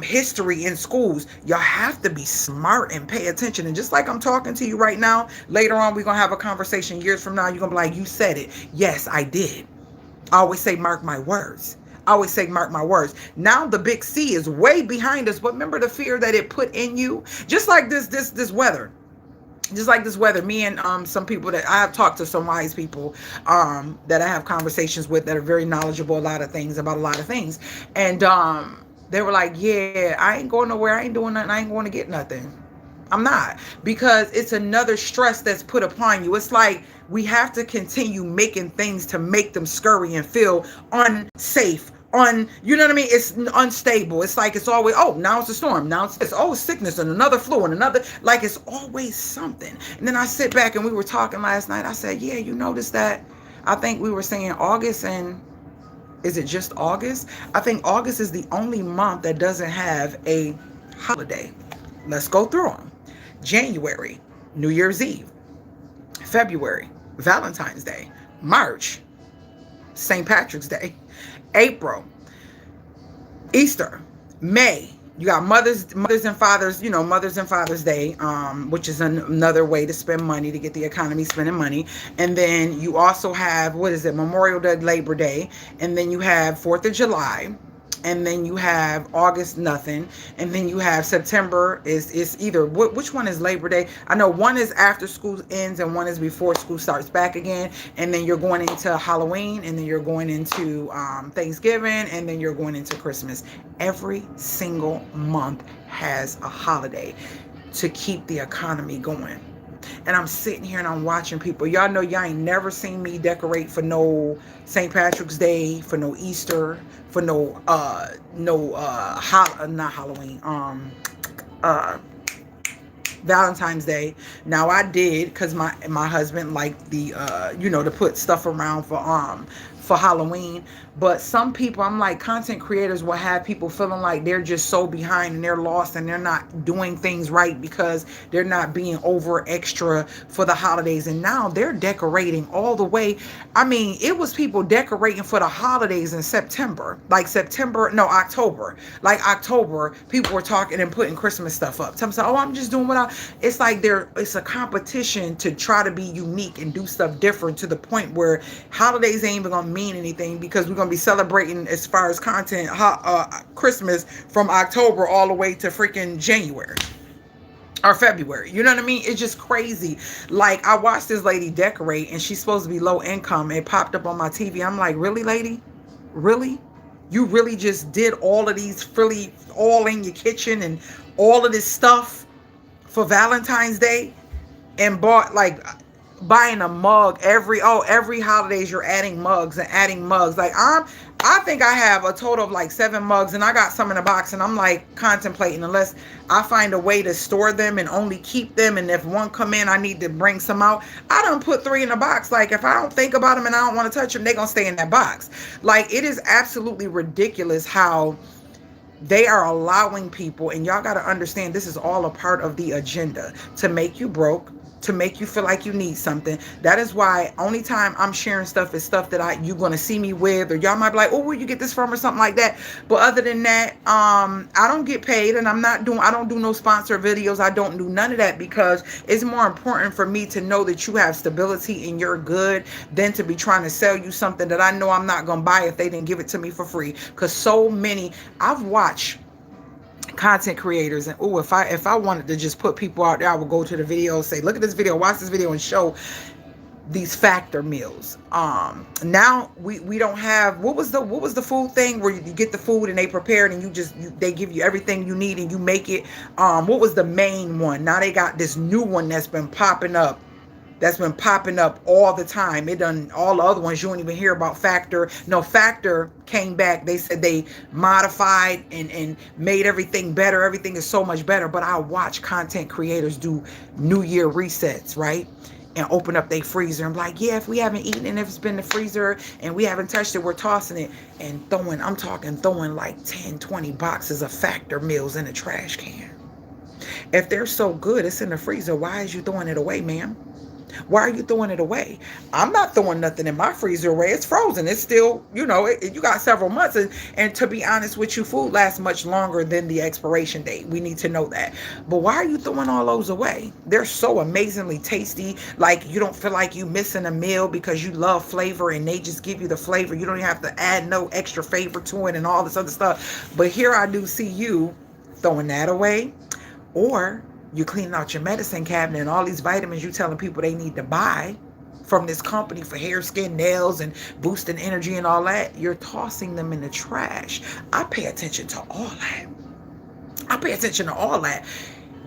A: history in schools. Y'all have to be smart and pay attention. And just like I'm talking to you right now, later on we're gonna have a conversation years from now. You're gonna be like, you said it. Yes, I did. I always say, mark my words. I always say, mark my words. Now the big C is way behind us, but remember the fear that it put in you. Just like this weather. Just like this weather, me and some people that I have talked to, some wise people that I have conversations with that are very knowledgeable about a lot of things. And they were like, yeah, I ain't going nowhere. I ain't doing nothing. I ain't going to get nothing. I'm not, because it's another stress that's put upon you. It's like we have to continue making things to make them scurry and feel unsafe. You know what I mean? It's unstable. It's like it's always, oh, now it's a storm. Now it's sickness and another flu and another, like it's always something. And then I sit back and we were talking last night. I said, yeah, you notice that? I think we were saying August, and is it just August? I think August is the only month that doesn't have a holiday. Let's go through them. January, New Year's Eve. February, Valentine's Day. March, St. Patrick's Day. April, Easter. May, you got Mothers and Fathers, Mothers and Fathers Day, which is another way to spend money, to get the economy spending money. And then you also have, Memorial Day, Labor Day. And then you have 4th of July. And then you have August, nothing. And then you have September is either, which one is Labor Day? I know one is after school ends and one is before school starts back again. And then you're going into Halloween, and then you're going into Thanksgiving, and then you're going into Christmas. Every single month has a holiday to keep the economy going. And I'm sitting here and I'm watching people. Y'all know y'all ain't never seen me decorate for no St. Patrick's Day, for no Easter, for not Halloween, Valentine's Day. Now I did, because my husband liked the to put stuff around for Halloween. But some people, I'm like, content creators will have people feeling like they're just so behind and they're lost and they're not doing things right because they're not being over extra for the holidays. And now they're decorating all the way. I mean, it was people decorating for the holidays in October. Like October, people were talking and putting Christmas stuff up. Some say, oh, I'm just doing it's like it's a competition to try to be unique and do stuff different, to the point where holidays ain't even gonna mean anything, because we're gonna be celebrating, as far as content, Christmas from October all the way to freaking January or February. You know what I mean? It's just crazy. Like, I watched this lady decorate, and she's supposed to be low income. It popped up on my TV. I'm like, really, lady? Really? You really just did all of these really all in your kitchen and all of this stuff for Valentine's Day, and bought buying a mug every holidays, you're adding mugs. Like, I think I have a total of like 7 mugs, and I got some in the box, and I'm like contemplating, unless I find a way to store them and only keep them, and if one come in I need to bring some out. I done put 3 in the box. Like, if I don't think about them and I don't want to touch them, they gonna stay in that box. Like, it is absolutely ridiculous how they are allowing people, and y'all got to understand, this is all a part of the agenda to make you broke, to make you feel like you need something. That is why only time I'm sharing stuff is stuff that you're going to see me with, or y'all might be like, oh, where you get this from, or something like that. But other than that, I don't get paid, and I don't do no sponsor videos. I don't do none of that, because it's more important for me to know that you have stability and you're good than to be trying to sell you something that I know I'm not going to buy if they didn't give it to me for free. Because so many, I've watched content creators, and oh, if I wanted to just put people out there, I would go to the video, say, look at this video, watch this video, and show these factor meals. Now we don't have, what was the food thing where you get the food and they prepare it, and they give you everything you need and you make it. What was the main one? Now they got this new one that's been popping up all the time. It done all the other ones you don't even hear about. Factor. No, Factor came back. They said they modified and made everything better. Everything is so much better. But I watch content creators do New Year resets, right? And open up their freezer and be like, yeah, if we haven't eaten and if it's been in the freezer and we haven't touched it, we're tossing it, and throwing like 10, 20 boxes of Factor meals in a trash can. If they're so good, it's in the freezer, why is you throwing it away, ma'am? Why are you throwing it away? I'm not throwing nothing in my freezer away. It's frozen. It's still, you got several months. And to be honest with you, food lasts much longer than the expiration date. We need to know that. But why are you throwing all those away? They're so amazingly tasty. Like, you don't feel like you missing a meal because you love flavor and they just give you the flavor. You don't even have to add no extra flavor to it and all this other stuff. But here I do see you throwing that away. Or you cleaning out your medicine cabinet and all these vitamins you telling people they need to buy from this company for hair, skin, nails, and boosting energy and all that. You're tossing them in the trash. I pay attention to all that.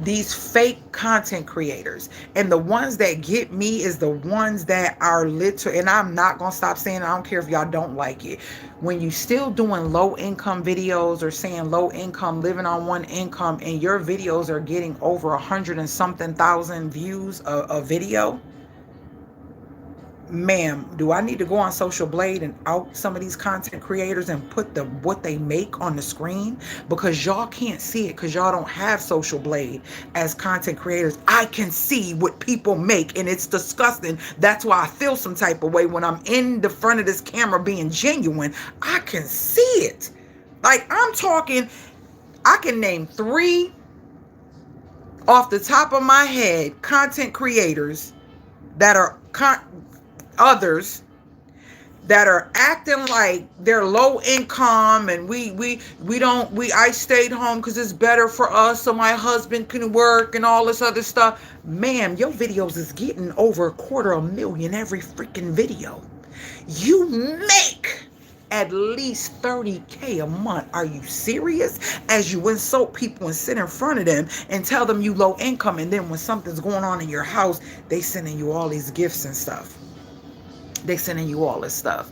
A: These fake content creators, and the ones that get me is the ones that are literal, and I'm not gonna stop saying it. I don't care if y'all don't like it. When you still doing low income videos or saying low income, living on one income, and your videos are getting over 100 and something thousand views a video, ma'am, do I need to go on Social Blade and out some of these content creators and put what they make on the screen? Because y'all can't see it because y'all don't have Social Blade as content creators. I can see what people make, and it's disgusting. That's why I feel some type of way when I'm in the front of this camera being genuine. I can see it. Like, I'm talking, I can name 3 off the top of my head content creators that are others that are acting like they're low income, and I stayed home because it's better for us so my husband can work and all this other stuff. Ma'am, your videos is getting over 250,000 every freaking video. You make at least 30K a month. Are you serious? As you insult people and sit in front of them and tell them you low income, and then when something's going on in your house, they sending you all these gifts and stuff. They sending you all this stuff.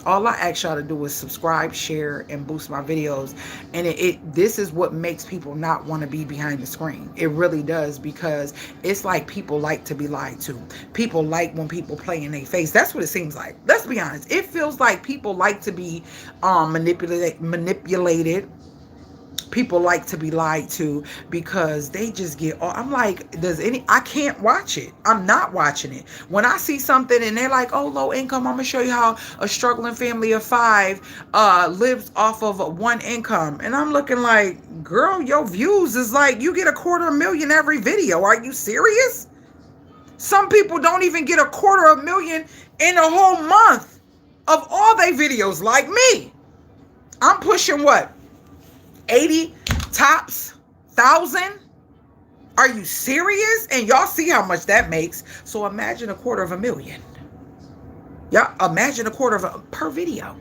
A: All I ask y'all to do is subscribe, share, and boost my videos. And this is what makes people not want to be behind the screen. It really does, because it's like people like to be lied to. People like when people play in their face. That's what it seems like. Let's be honest. It feels like people like to be manipulated. People like to be lied to because they just get, I'm like, I can't watch it. I'm not watching it. When I see something and they're like, oh, low income, I'm gonna show you how a struggling family of 5 lives off of one income. And I'm looking like, girl, your views is like, you get 250,000 every video. Are you serious? Some people don't even get 250,000 in a whole month of all their videos, like me. I'm pushing what? 80 tops, 1,000. Are you serious? And y'all see how much that makes. So imagine 250,000. Y'all imagine per video.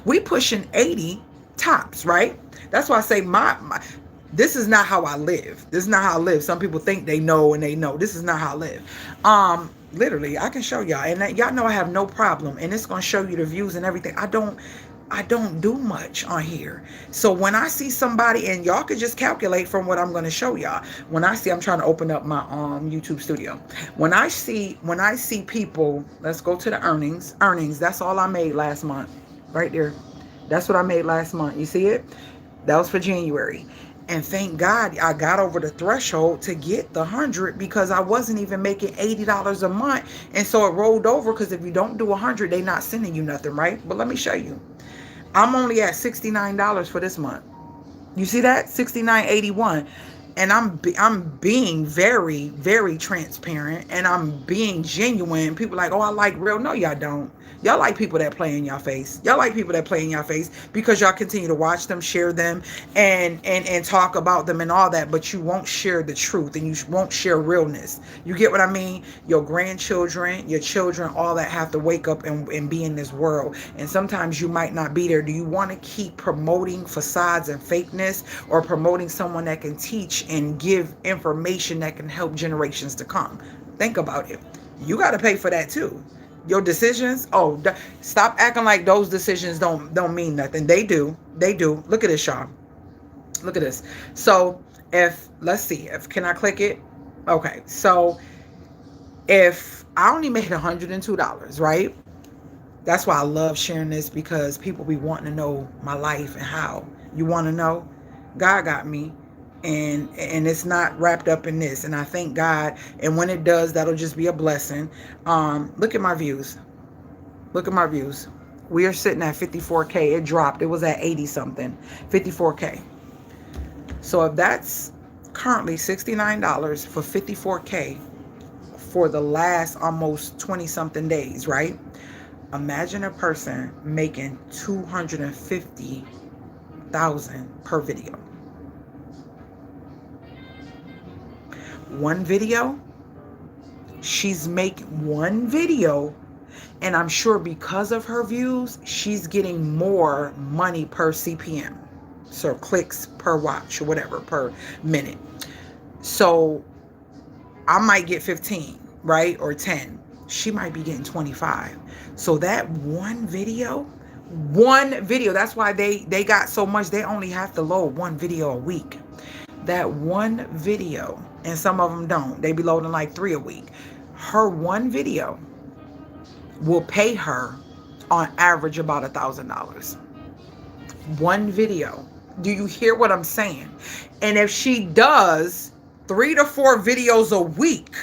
A: We pushing 80 tops, right? That's why I say this is not how I live. This is not how I live. Some people think they know and they know. This is not how I live. Literally, I can show y'all, and y'all know I have no problem, and it's gonna show you the views and everything. I don't do much on here. So when I see somebody, and y'all could just calculate from what I'm going to show y'all. When I see, I'm trying to open up my YouTube studio. When I see people, let's go to the earnings. That's all I made last month, right there. That's what I made last month. You see it? That was for January. And thank God I got over the threshold to get the 100, because I wasn't even making $80 a month. And so it rolled over, because if you don't do 100, they not sending you nothing, right? But let me show you. I'm only at $69 for this month. You see that? $69.81. And I'm being very, very transparent, and I'm being genuine. People like, oh, I like real. No, y'all don't. Y'all like people that play in your face. Y'all like people that play in your face because y'all continue to watch them, share them, and talk about them and all that, but you won't share the truth, and you won't share realness. You get what I mean? Your grandchildren, your children, all that have to wake up and be in this world. And sometimes you might not be there. Do you want to keep promoting facades and fakeness, or promoting someone that can teach and give information that can help generations to come? Think about it. You got to pay for that too. Your decisions, stop acting like those decisions don't mean nothing. They do. Look at this, y'all. Look at this. So let's see, can I click it? Okay, so if I only made $102, right? That's why I love sharing this, because people be wanting to know my life and how. You want to know? God got me. And it's not wrapped up in this, and I thank God. And when it does, that'll just be a blessing. Look at my views. We are sitting at 54K. It dropped. It was at 80 something. 54K. So if that's currently $69 for 54K for the last almost 20 something days, right? Imagine a person making $250,000 per video. One video, she's making one video, and I'm sure because of her views, she's getting more money per CPM. So clicks per watch, or whatever, per minute. So I might get 15, right? Or 10. She might be getting 25. So that one video, that's why they got so much. They only have to load one video a week. That one video, and some of them don't. They be loading like 3 a week. Her one video will pay her on average about $1,000. One video. Do you hear what I'm saying? And if she does 3 to 4 videos a week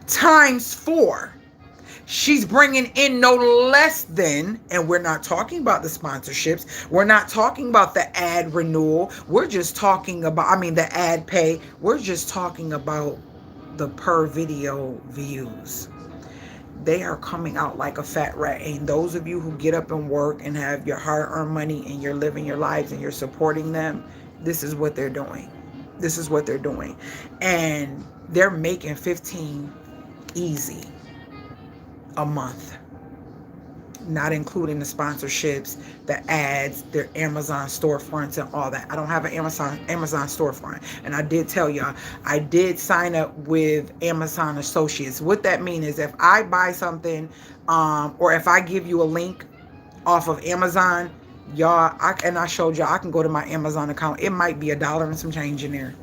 A: times 4, she's bringing in no less than, and we're not talking about the sponsorships. We're not talking about the ad renewal. We're just talking about, the ad pay. We're just talking about the per video views. They are coming out like a fat rat. And those of you who get up and work and have your hard-earned money, and you're living your lives and you're supporting them, this is what they're doing. And they're making 15 easy a month, not including the sponsorships, the ads, their Amazon storefronts, and all that. I don't have an Amazon storefront, and I did tell y'all I did sign up with Amazon Associates. What that means is, if I buy something, or if I give you a link off of Amazon, y'all, I showed y'all I can go to my Amazon account. It might be $1 and some change in there.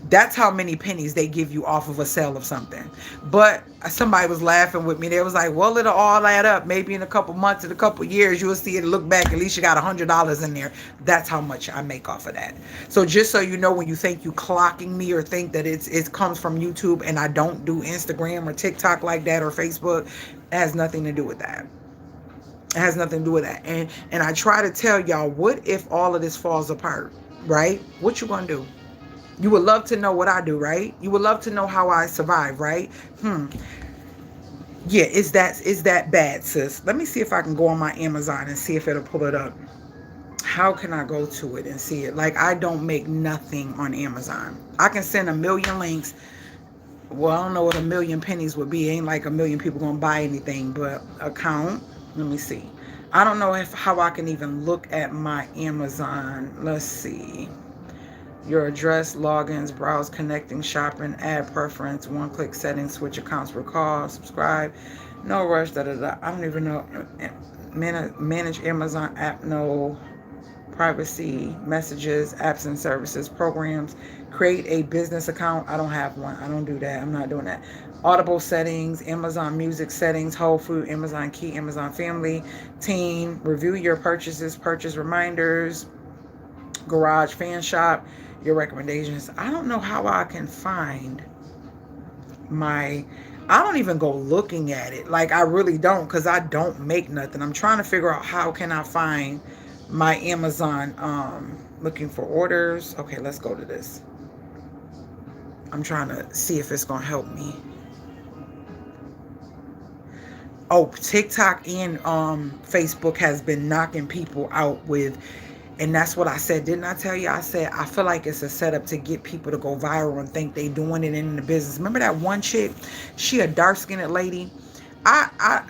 A: That's how many pennies they give you off of a sale of something. But somebody was laughing with me. They was like, well, it'll all add up. Maybe in a couple months, in a couple years, you'll see it, look back, at least you got $100 in there. That's how much I make off of that. So just so you know, when you think you clocking me, or think that it comes from YouTube, and I don't do Instagram or TikTok like that, or Facebook, it has nothing to do with that. It has nothing to do with that. And I try to tell y'all, what if all of this falls apart, right? What you gonna do? You would love to know what I do, right? You would love to know how I survive, right? Yeah, is that bad, sis? Let me see if I can go on my Amazon and see if it'll pull it up. How can I go to it and see it? Like, I don't make nothing on Amazon. I can send 1,000,000 links. Well, I don't know what 1,000,000 pennies would be. Ain't like 1,000,000 people gonna buy anything, but account. Let me see. I don't know how I can even look at my Amazon. Let's see. your address, logins, browse, connecting, shopping, add preference, one-click settings, switch accounts, recall, subscribe, no rush, da da da. I don't even know. Manage Amazon app, no privacy, messages, apps and services, programs, create a business account. I don't have one. I don't do that. I'm not doing that. Audible settings, Amazon Music settings, Whole Food, Amazon Key, Amazon Family, Team, review your purchases, purchase reminders, Garage, Fan Shop, your recommendations. I don't know how I can find my, I don't even go looking at it. Like, I really don't, because I don't make nothing. I'm trying to figure out how can I find my Amazon, looking for orders. Okay, let's go to this. I'm trying to see if it's gonna help me. Oh, TikTok and Facebook has been knocking people out with, and that's what I said. Didn't I tell you? I said I feel like it's a setup to get people to go viral and think they doing it in the business. Remember that one chick? She a dark-skinned lady. I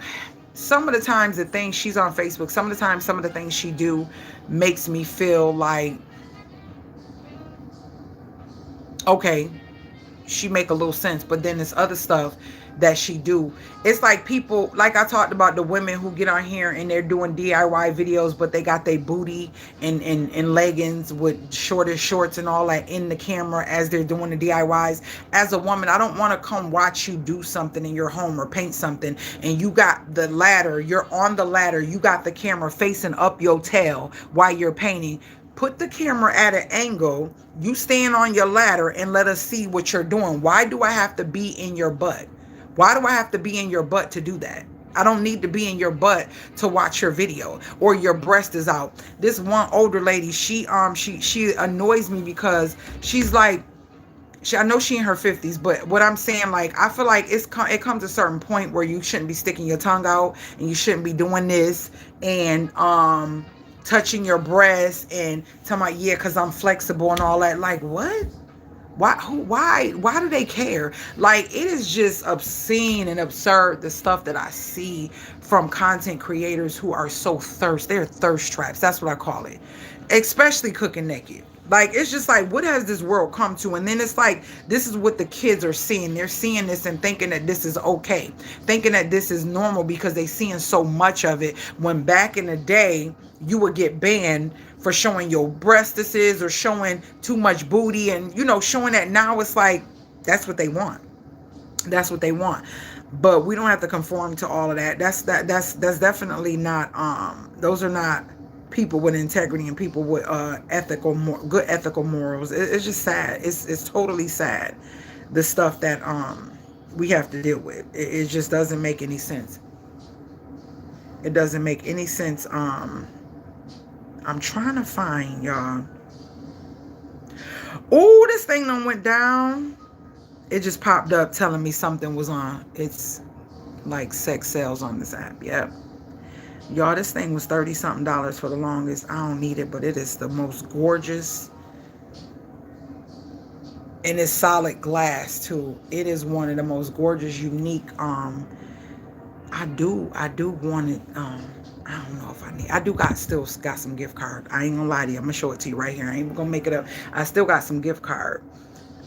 A: some of the times the things she's on Facebook, some of the times some of the things she do makes me feel like, okay, she make a little sense, but then there's other stuff that she do. It's like people, like I talked about the women who get on here and they're doing DIY videos, but they got their booty and leggings with shorter shorts and all that in the camera as they're doing the DIYs. As a woman, I don't want to come watch you do something in your home or paint something and you got the ladder, you're on the ladder, you got the camera facing up your tail while you're painting. Put the camera at an angle, you stand on your ladder and let us see what you're doing. Why do I have to be in your butt? Why do I have to be in your butt to do that? I don't need to be in your butt to watch your video, or your breast is out. This one older lady, she annoys me because she's like, I know she in her 50s, but what I'm saying, like, I feel like it comes to a certain point where you shouldn't be sticking your tongue out and you shouldn't be doing this and touching your breast and talking about, yeah, because I'm flexible and all that. Like, what? Why do they care? Like, it is just obscene and absurd, the stuff that I see from content creators who are so they're thirst traps. That's what I call it. Especially cooking naked. Like, it's just like, what has this world come to? And then it's like, this is what the kids are seeing. They're seeing this and thinking that this is okay. Thinking that this is normal because they're seeing so much of it. When back in the day, you would get banned for showing your breastises or showing too much booty and, you know, showing that. Now it's like, that's what they want. That's what they want. But we don't have to conform to all of that. That's definitely not, those are not people with integrity and people with good ethical morals. It's just sad. It's totally sad, the stuff that we have to deal with. It just doesn't make any sense. It doesn't make any sense. I'm trying to find, y'all. Oh, this thing done went down. It just popped up telling me something was on. It's like sex sales on this app. Yep. Y'all, this thing was $30-something for the longest. I don't need it, but it is the most gorgeous. And it's solid glass too. It is one of the most gorgeous, unique. I do want it. I don't know if I need. I do still got some gift card. I ain't gonna lie to you. I'm gonna show it to you right here. I ain't gonna make it up. I still got some gift card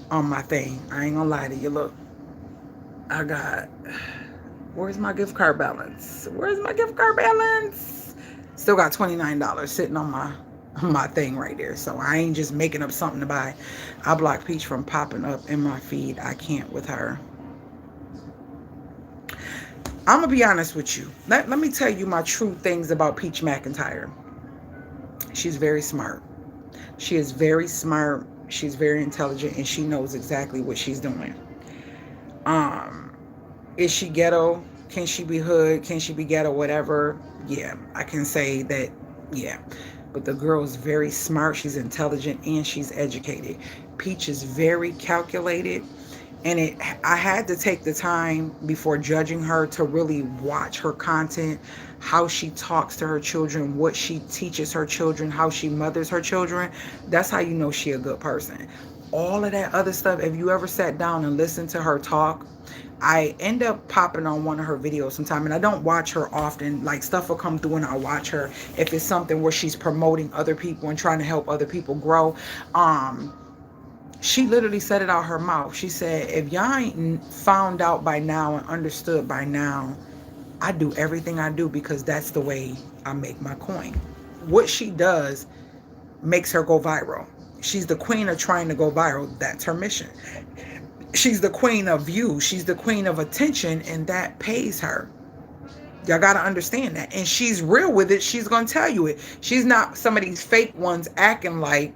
A: on my thing. I ain't gonna lie to you. Look, I got. Where's my gift card balance? Where's my gift card balance? Still got $29 sitting on my thing right there. So I ain't just making up something to buy. I blocked Peach from popping up in my feed. I can't with her. I'm going to be honest with you. Let me tell you my true things about Peach McIntyre. She's very smart. She is very smart. She's very intelligent, and she knows exactly what she's doing. Is she ghetto? Can she be hood? Can she be ghetto? Whatever. Yeah, I can say that, yeah. But the girl is very smart. She's intelligent, and she's educated. Peach is very calculated. And I had to take the time before judging her to really watch her content, how she talks to her children, what she teaches her children, how she mothers her children. That's how you know she a good person. All of that other stuff, if you ever sat down and listened to her talk, I end up popping on one of her videos sometime, and I don't watch her often. Like, stuff will come through and I'll watch her if it's something where she's promoting other people and trying to help other people grow. She literally said it out her mouth. She said, if y'all ain't found out by now and understood by now, I do everything I do because that's the way I make my coin. What she does makes her go viral. She's the queen of trying to go viral. That's her mission. She's the queen of views. She's the queen of attention, and that pays her. Y'all got to understand that. And she's real with it. She's going to tell you it. She's not some of these fake ones acting like,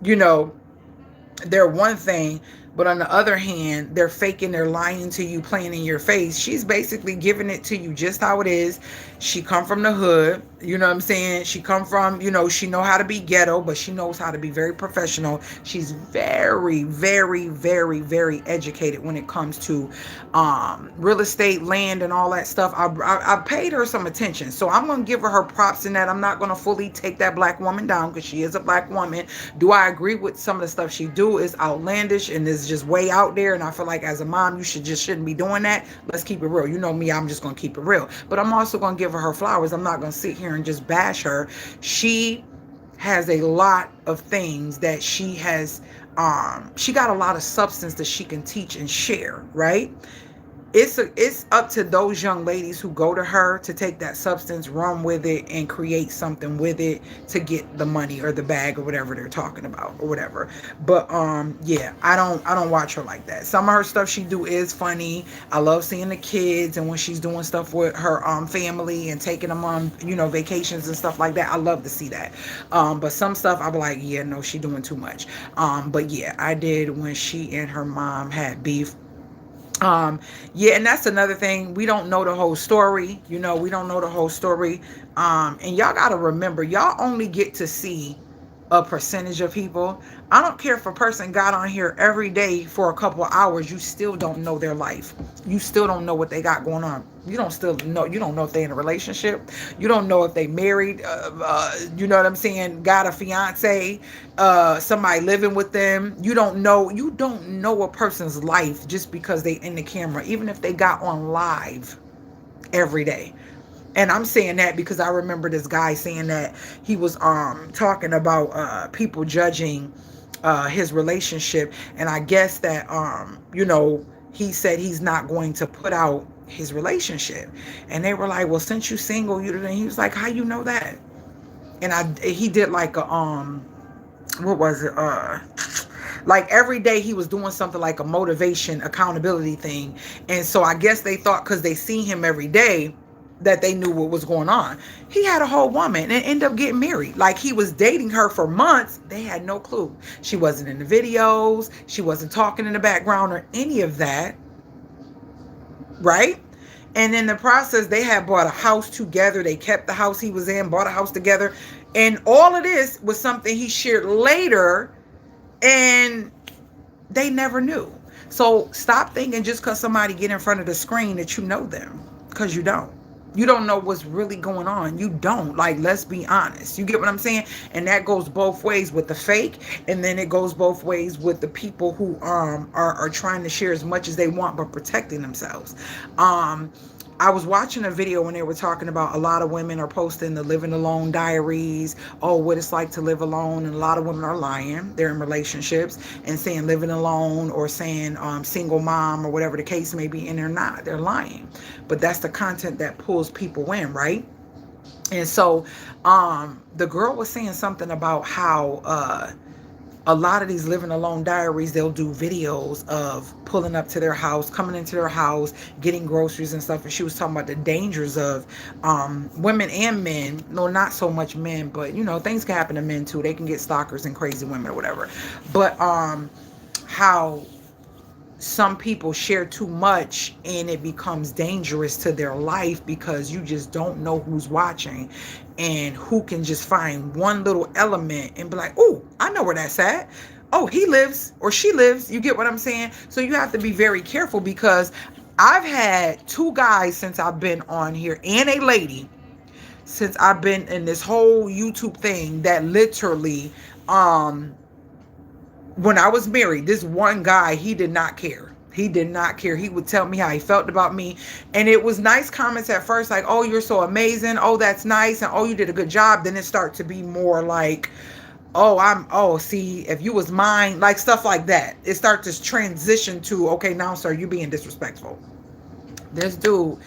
A: you know, they're one thing, but on the other hand, they're faking, they're lying to you, playing in your face. She's basically giving it to you just how it is. She come from the hood, you know what I'm saying? She come from, you know, she know how to be ghetto, but she knows how to be very professional. She's very, very, very, very educated when it comes to real estate, land, and all that stuff. I paid her some attention, so I'm going to give her props in that. I'm not going to fully take that black woman down because she is a black woman. Do I agree with some of the stuff she do? Is outlandish and is just way out there, and I feel like as a mom you shouldn't be doing that. Let's keep it real. You know me, I'm just gonna keep it real, but I'm also gonna give her flowers. I'm not gonna sit here and just bash her. She has a lot of things that she has she got a lot of substance that she can teach and share, right? It's up to those young ladies who go to her to take that substance, run with it, and create something with it to get the money or the bag or whatever they're talking about or whatever. But yeah, I don't watch her like that. Some of her stuff she do is funny. I love seeing the kids and when she's doing stuff with her family and taking them on, you know, vacations and stuff like that. I love to see that. But some stuff I be like, yeah, no, she doing too much. But yeah, I did when she and her mom had beef. Yeah, and that's another thing. We don't know the whole story. You know, we don't know the whole story. And y'all got to remember, y'all only get to see a percentage of people. I don't care if a person got on here every day for a couple of hours, you still don't know their life. You still don't know what they got going on. You don't know if they in a relationship. You don't know if they married, you know what I'm saying, got a fiance, somebody living with them. You don't know a person's life just because they in the camera, even if they got on live every day. And I'm saying that because I remember this guy saying that he was talking about people judging his relationship, and I guess that you know, he said he's not going to put out his relationship, and they were like, well, since you single, you, and he was like, how you know that? And he did like a what was it, like every day he was doing something like a motivation accountability thing, and so I guess they thought because they seen him every day that they knew what was going on. He had a whole woman and ended up getting married. Like, he was dating her for months. They had no clue. She wasn't in the videos. She wasn't talking in the background or any of that. Right? And in the process, they had bought a house together. They kept the house he was in, bought a house together. And all of this was something he shared later, and they never knew. So stop thinking just because somebody get in front of the screen that you know them, because you don't. You don't know what's really going on. You don't. Like, let's be honest. You get what I'm saying? And that goes both ways with the fake, and then it goes both ways with the people who are trying to share as much as they want but protecting themselves. I was watching a video when they were talking about a lot of women are posting the living alone diaries, what it's like to live alone, and a lot of women are lying. They're in relationships and saying living alone or saying single mom or whatever the case may be, and they're not. They're lying. But that's the content that pulls people in, right? And so the girl was saying something about how a lot of these living alone diaries, they'll do videos of pulling up to their house, coming into their house, getting groceries and stuff. And she was talking about the dangers of women and men. No, not so much men, but, you know, things can happen to men too. They can get stalkers and crazy women or whatever. But how some people share too much and it becomes dangerous to their life because you just don't know who's watching and who can just find one little element and be like, oh, I know where that's at. Oh, he lives or she lives. You get what I'm saying? So you have to be very careful, because I've had 2 guys since I've been on here and a lady since I've been in this whole YouTube thing that literally, when I was married, this one guy, he did not care. He did not care. He would tell me how he felt about me. And it was nice comments at first, like, oh, you're so amazing. Oh, that's nice. And oh, you did a good job. Then it started to be more like, oh, see, if you was mine, like stuff like that. It starts to transition to, okay, now, sir, you being disrespectful. This dude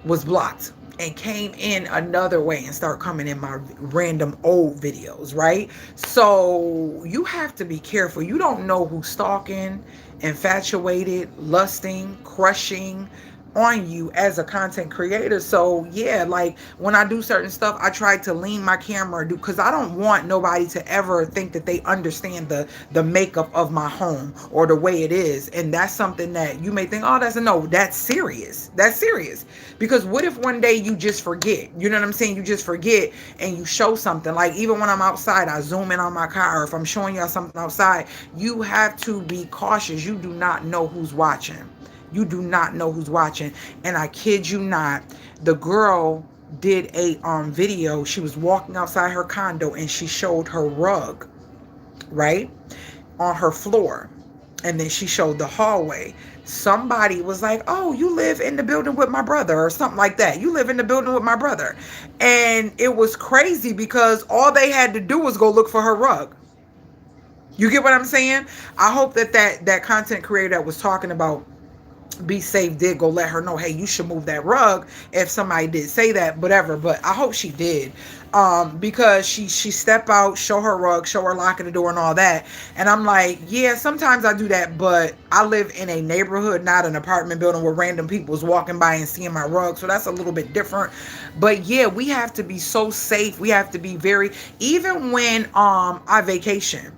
A: was blocked and came in another way and start coming in my random old videos, right? So you have to be careful. You don't know who's stalking, infatuated, lusting, crushing on you as a content creator. So yeah, like when I do certain stuff, I try to lean my camera, because I don't want nobody to ever think that they understand the makeup of my home or the way it is. And that's something that you may think, oh, that's serious. That's serious. Because what if one day you just forget? You know what I'm saying? You just forget and you show something. Like even when I'm outside, I zoom in on my car, or if I'm showing y'all something outside, you have to be cautious. You do not know who's watching. You do not know who's watching. And I kid you not, the girl did a video. She was walking outside her condo and she showed her rug, right, on her floor. And then she showed the hallway. Somebody was like, oh, you live in the building with my brother, or something like that. You live in the building with my brother. And it was crazy because all they had to do was go look for her rug. You get what I'm saying? I hope that content creator that was talking about Be Safe did go let her know, hey, you should move that rug, if somebody did say that, whatever. But I hope she did, because she step out, show her rug, show her locking the door and all that. And I'm like, yeah, sometimes I do that, but I live in a neighborhood, not an apartment building where random people's walking by and seeing my rug, so that's a little bit different. But yeah, we have to be so safe. We have to be very, even when I vacation,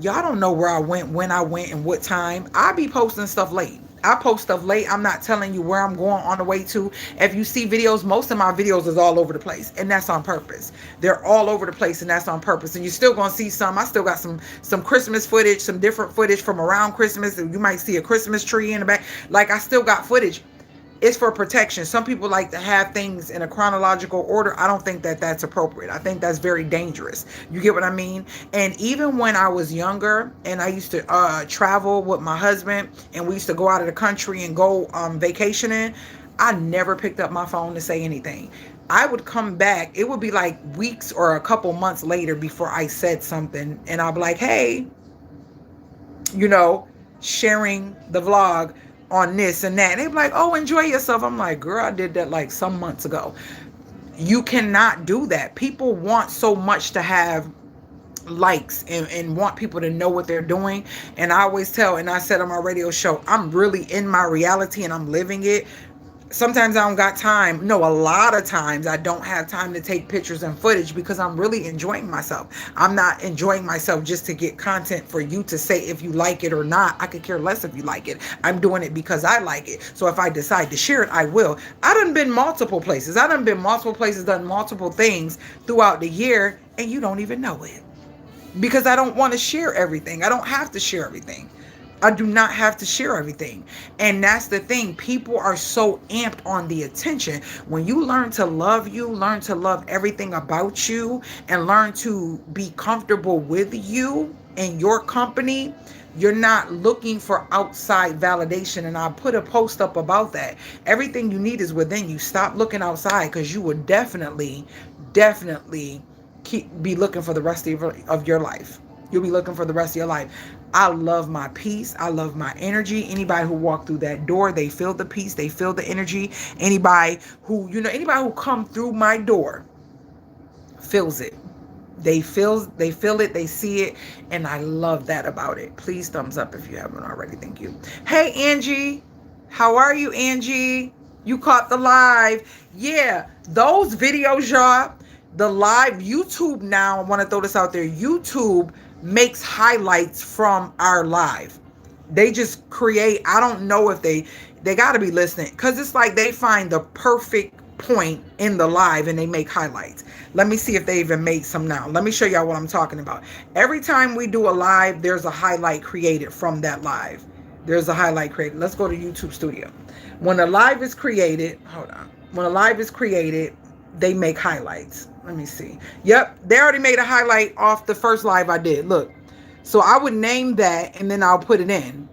A: y'all don't know where I went, when I went, and what time. I be posting stuff late. I post stuff late. I'm not telling you where I'm going on the way to. If you see videos, most of my videos is all over the place, and that's on purpose. They're all over the place, and that's on purpose. And you're still gonna see some. I still got some Christmas footage, some different footage from around Christmas. You might see a Christmas tree in the back. Like, I still got footage. It's for protection. Some people like to have things in a chronological order. I don't think that that's appropriate. I think that's very dangerous. You get what I mean? And even when I was younger and I used to travel with my husband, and we used to go out of the country and go vacationing, I never picked up my phone to say anything. I would come back. It would be like weeks or a couple months later before I said something. And I'll be like, hey, sharing the vlog on this and that. And they'd be like, oh, enjoy yourself. I'm like, girl, I did that like some months ago. You cannot do that. People want so much to have likes and want people to know what they're doing. And I always tell, and I said on my radio show, I'm really in my reality and I'm living it. Sometimes I don't got time. No, a lot of times I don't have time to take pictures and footage because I'm really enjoying myself. I'm not enjoying myself just to get content for you to say if you like it or not. I could care less if you like it. I'm doing it because I like it. So if I decide to share it, I will. I done been multiple places. Done multiple things throughout the year, and you don't even know it. Because I don't want to share everything. I don't have to share everything. I do not have to share everything. And that's the thing. People are so amped on the attention. When you learn to love you, learn to love everything about you, and learn to be comfortable with you and your company, you're not looking for outside validation. And I put a post up about that. Everything you need is within you. Stop looking outside, because you will definitely be looking for the rest of your life. You'll be looking for the rest of your life. I love my peace. I love my energy. Anybody who walked through that door, they feel the peace. They feel the energy. Anybody who come through my door feels it. They feel it. They see it. And I love that about it. Please thumbs up if you haven't already. Thank you. Hey, Angie. How are you, Angie? You caught the live. Yeah, those videos, y'all. The live YouTube now, I want to throw this out there. YouTube makes highlights from our live. They just create, I don't know if they got to be listening, because it's like they find the perfect point in the live and they make highlights. Let me see if they even made some now. Let me show y'all what I'm talking about. Every time we do a live, there's a highlight created from that live. There's a highlight created. Let's go to YouTube Studio. When a live is created, they make highlights. Let me see. Yep, they already made a highlight off the first live I did. Look. So I would name that and then I'll put it in.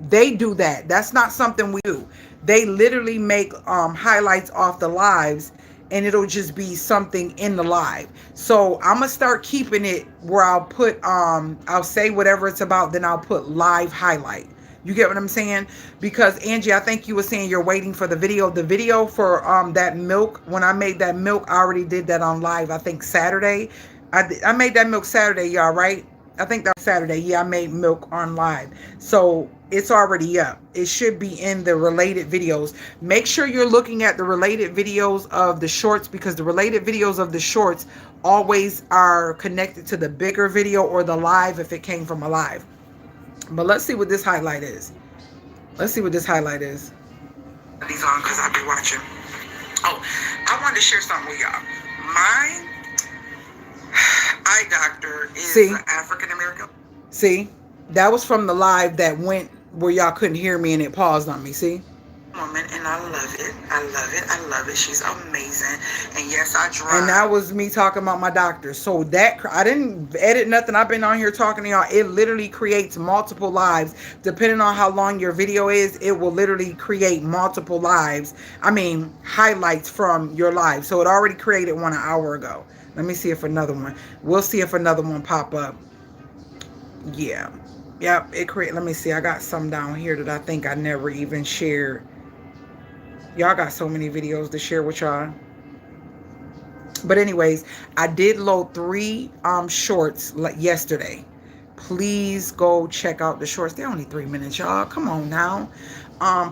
A: They do that. That's not something we do. They literally make highlights off the lives and it'll just be something in the live. So I'm gonna start keeping it where I'll put I'll say whatever it's about, then I'll put live highlight. You get what I'm saying? Because Angie, I think you were saying you're waiting for the video. The video for that milk, when I made that milk, I already did that on live, I think Saturday. I made that milk Saturday, y'all, right? I think that was Saturday. Yeah, I made milk on live. So it's already up. It should be in the related videos. Make sure you're looking at the related videos of the shorts, because the related videos of the shorts always are connected to the bigger video or the live if it came from a live. But let's see what this highlight is. Let's see what this highlight is. These on because I've been watching. Oh, I wanted to share something with y'all. My eye doctor is African American. See, that was from the live that went where y'all couldn't hear me and it paused on me. See, woman, and I love it. I love it. I love it. She's amazing. And yes, I drive. And that was me talking about my doctor. So that I didn't edit nothing. I've been on here talking to y'all. It literally creates multiple lives depending on how long your video is. It will literally create multiple lives. I mean, highlights from your live. So it already created one an hour ago. Let me see if another one. We'll see if another one pop up. Yeah. Yep. It create. Let me see. I got some down here that I think I never even shared. Y'all got so many videos to share with y'all. But anyways, I did load 3 shorts yesterday. Please go check out the shorts. They're only 3 minutes, y'all. Come on now.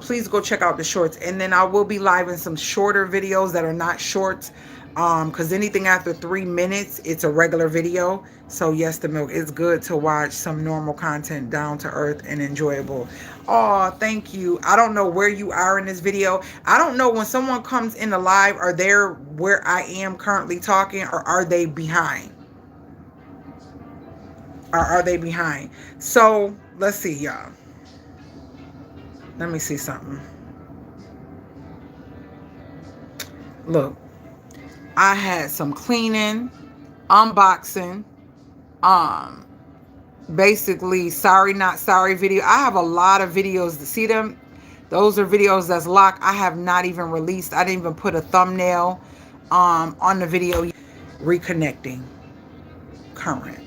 A: Please go check out the shorts. And then I will be live in some shorter videos that are not shorts. Because anything after 3 minutes, it's a regular video. So yes, the milk is good to watch some normal content, down to earth and enjoyable. Oh, thank you. I don't know where you are in this video. I don't know when someone comes in the live, are they where I am currently talking, or are they behind? Or are they behind? So let's see, y'all. Let me see something. Look. I had some cleaning, unboxing, basically sorry not sorry video. I have a lot of videos to see them. Those are videos that's locked. I have not even released. I didn't even put a thumbnail on the video. Reconnecting. Current.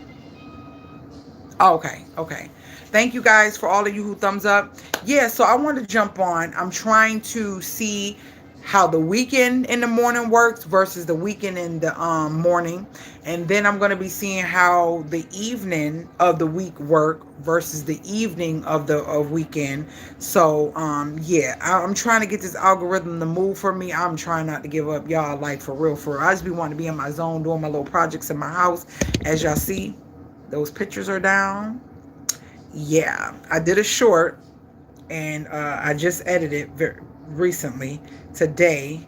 A: Okay. Thank you guys for all of you who thumbs up. Yeah, so I want to jump on. I'm trying to see how the weekend in the morning works versus the weekend in the morning, and then I'm going to be seeing how the evening of the week work versus the evening of the weekend. So yeah, I'm trying to get this algorithm to move for me. I'm trying not to give up, y'all, like for real. I just be wanting to be in my zone doing my little projects in my house. As y'all see, those pictures are down. Yeah, I did a short, and I just edited very recently today,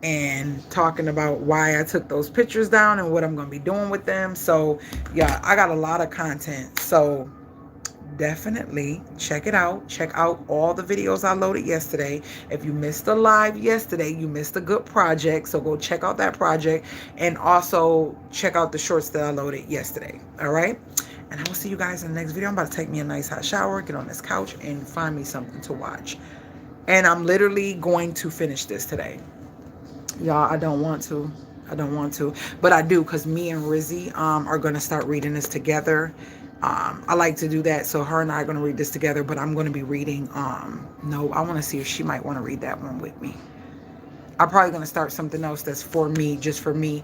A: and talking about why I took those pictures down and what I'm going to be doing with them. So yeah, I got a lot of content, so definitely check it out. Check out all the videos I loaded yesterday. If you missed the live yesterday, you missed a good project, so go check out that project, and also check out the shorts that I loaded yesterday. All right, and I will see you guys in the next video. I'm about to take me a nice hot shower, get on this couch, and find me something to watch. And I'm literally going to finish this today. Y'all, I don't want to. But I do, because me and Rizzy are going to start reading this together. I like to do that. So her and I are going to read this together. But I'm going to be reading. No, I want to see if she might want to read that one with me. I'm probably going to start something else that's for me, just for me.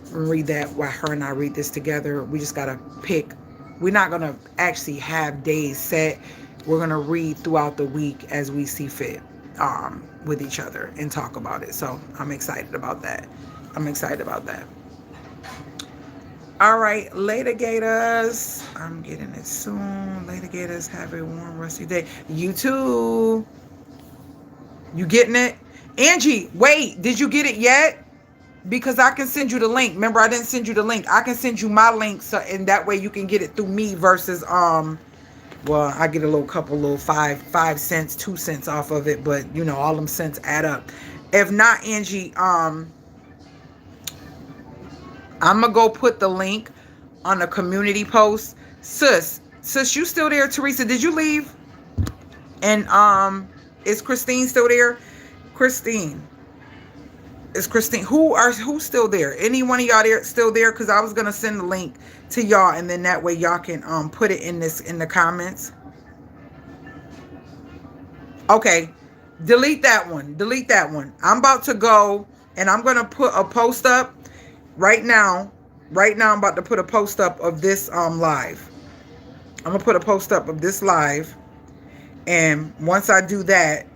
A: Read that while her and I read this together. We just got to pick. We're not going to actually have days set. We're going to read throughout the week as we see fit with each other and talk about it. So I'm excited about that. All right, later, Gators. I'm getting it soon. Later, Gators. Have a warm, rusty day. You too. You getting it? Angie, wait. Did you get it yet? Because I can send you the link. Remember, I didn't send you the link. I can send you my link, so and that way you can get it through me versus well, I get a little 5 cents, 2 cents off of it, but you know, all them cents add up. If not, Angie, I'm gonna go put the link on a community post. Sis, you still there? Teresa, did you leave? And is Christine still there? Christine, Is Christine, who's still there? Any one of y'all there still there? Because I was gonna send the link to y'all, and then that way y'all can put it in the comments. Okay, delete that one. Delete that one. I'm about to go, and I'm gonna put a post up right now. Right now, I'm about to put a post up of this live. I'm gonna put a post up of this live, and once I do that,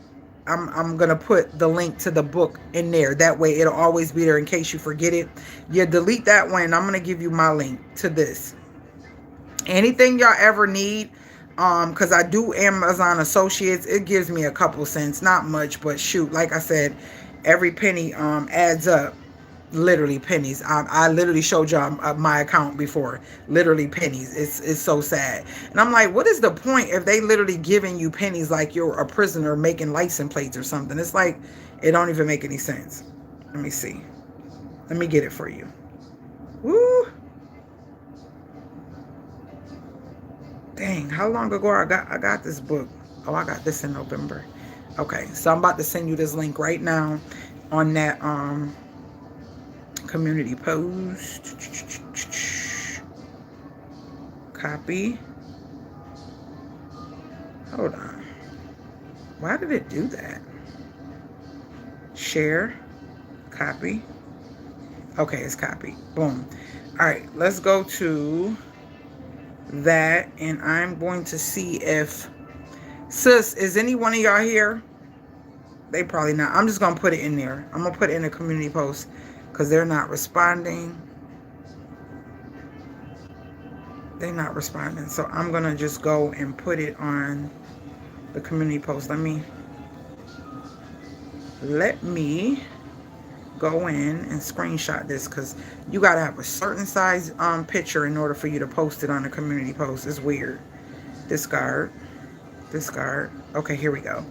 A: I'm gonna put the link to the book in there. That way it'll always be there in case you forget it. Yeah, delete that one, and I'm gonna give you my link to this. Anything y'all ever need, because I do Amazon Associates, it gives me a couple cents, not much, but shoot, like I said, every penny adds up. Literally pennies. I literally showed y'all my account before. Literally pennies. It's so sad. And I'm like, what is the point if they literally giving you pennies like you're a prisoner making license plates or something? It's like, it don't even make any sense. Let me see. Let me get it for you. Woo. Dang, how long ago I got this book? Oh, I got this in November. Okay, so I'm about to send you this link right now on that community post. Copy. Hold on. Why did it do that? Share. Copy. Okay, it's copied. Boom. All right, let's go to that, and I'm going to see if sis, is any one of y'all here? They probably not. I'm just gonna put it in there. I'm gonna put it in a community post because they're not responding. They're not responding, so I'm gonna just go and put it on the community post. Let me go in and screenshot this, because you gotta have a certain size picture in order for you to post it on the community post. It's weird. Discard. Okay, here we go.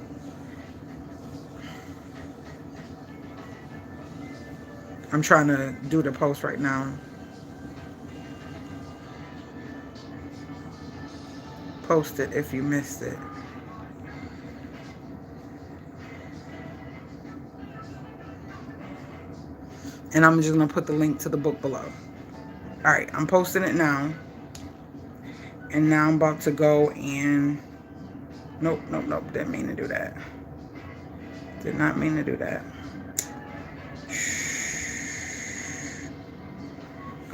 A: I'm trying to do the post right now. Post it if you missed it. And I'm just going to put the link to the book below. All right, I'm posting it now. And now I'm about to go and... Nope. Didn't mean to do that. Did not mean to do that.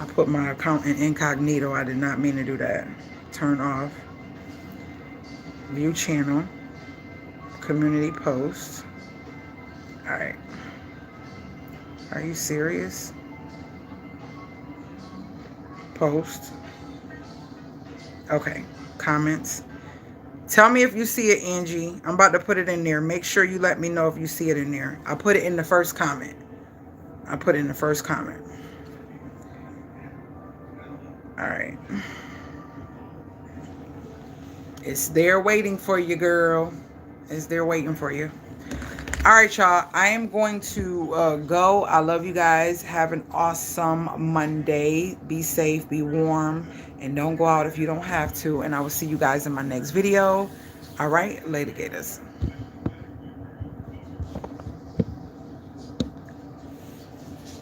A: I put my account in incognito. I did not mean to do that. Turn off. View channel. Community post. All right. Are you serious? Post. Okay. Comments. Tell me if you see it, Angie. I'm about to put it in there. Make sure you let me know if you see it in there. I put it in the first comment. All right. It's there waiting for you, girl. It's there waiting for you. All right, y'all. I am going to go. I love you guys. Have an awesome Monday. Be safe. Be warm. And don't go out if you don't have to. And I will see you guys in my next video. All right. Later, gators.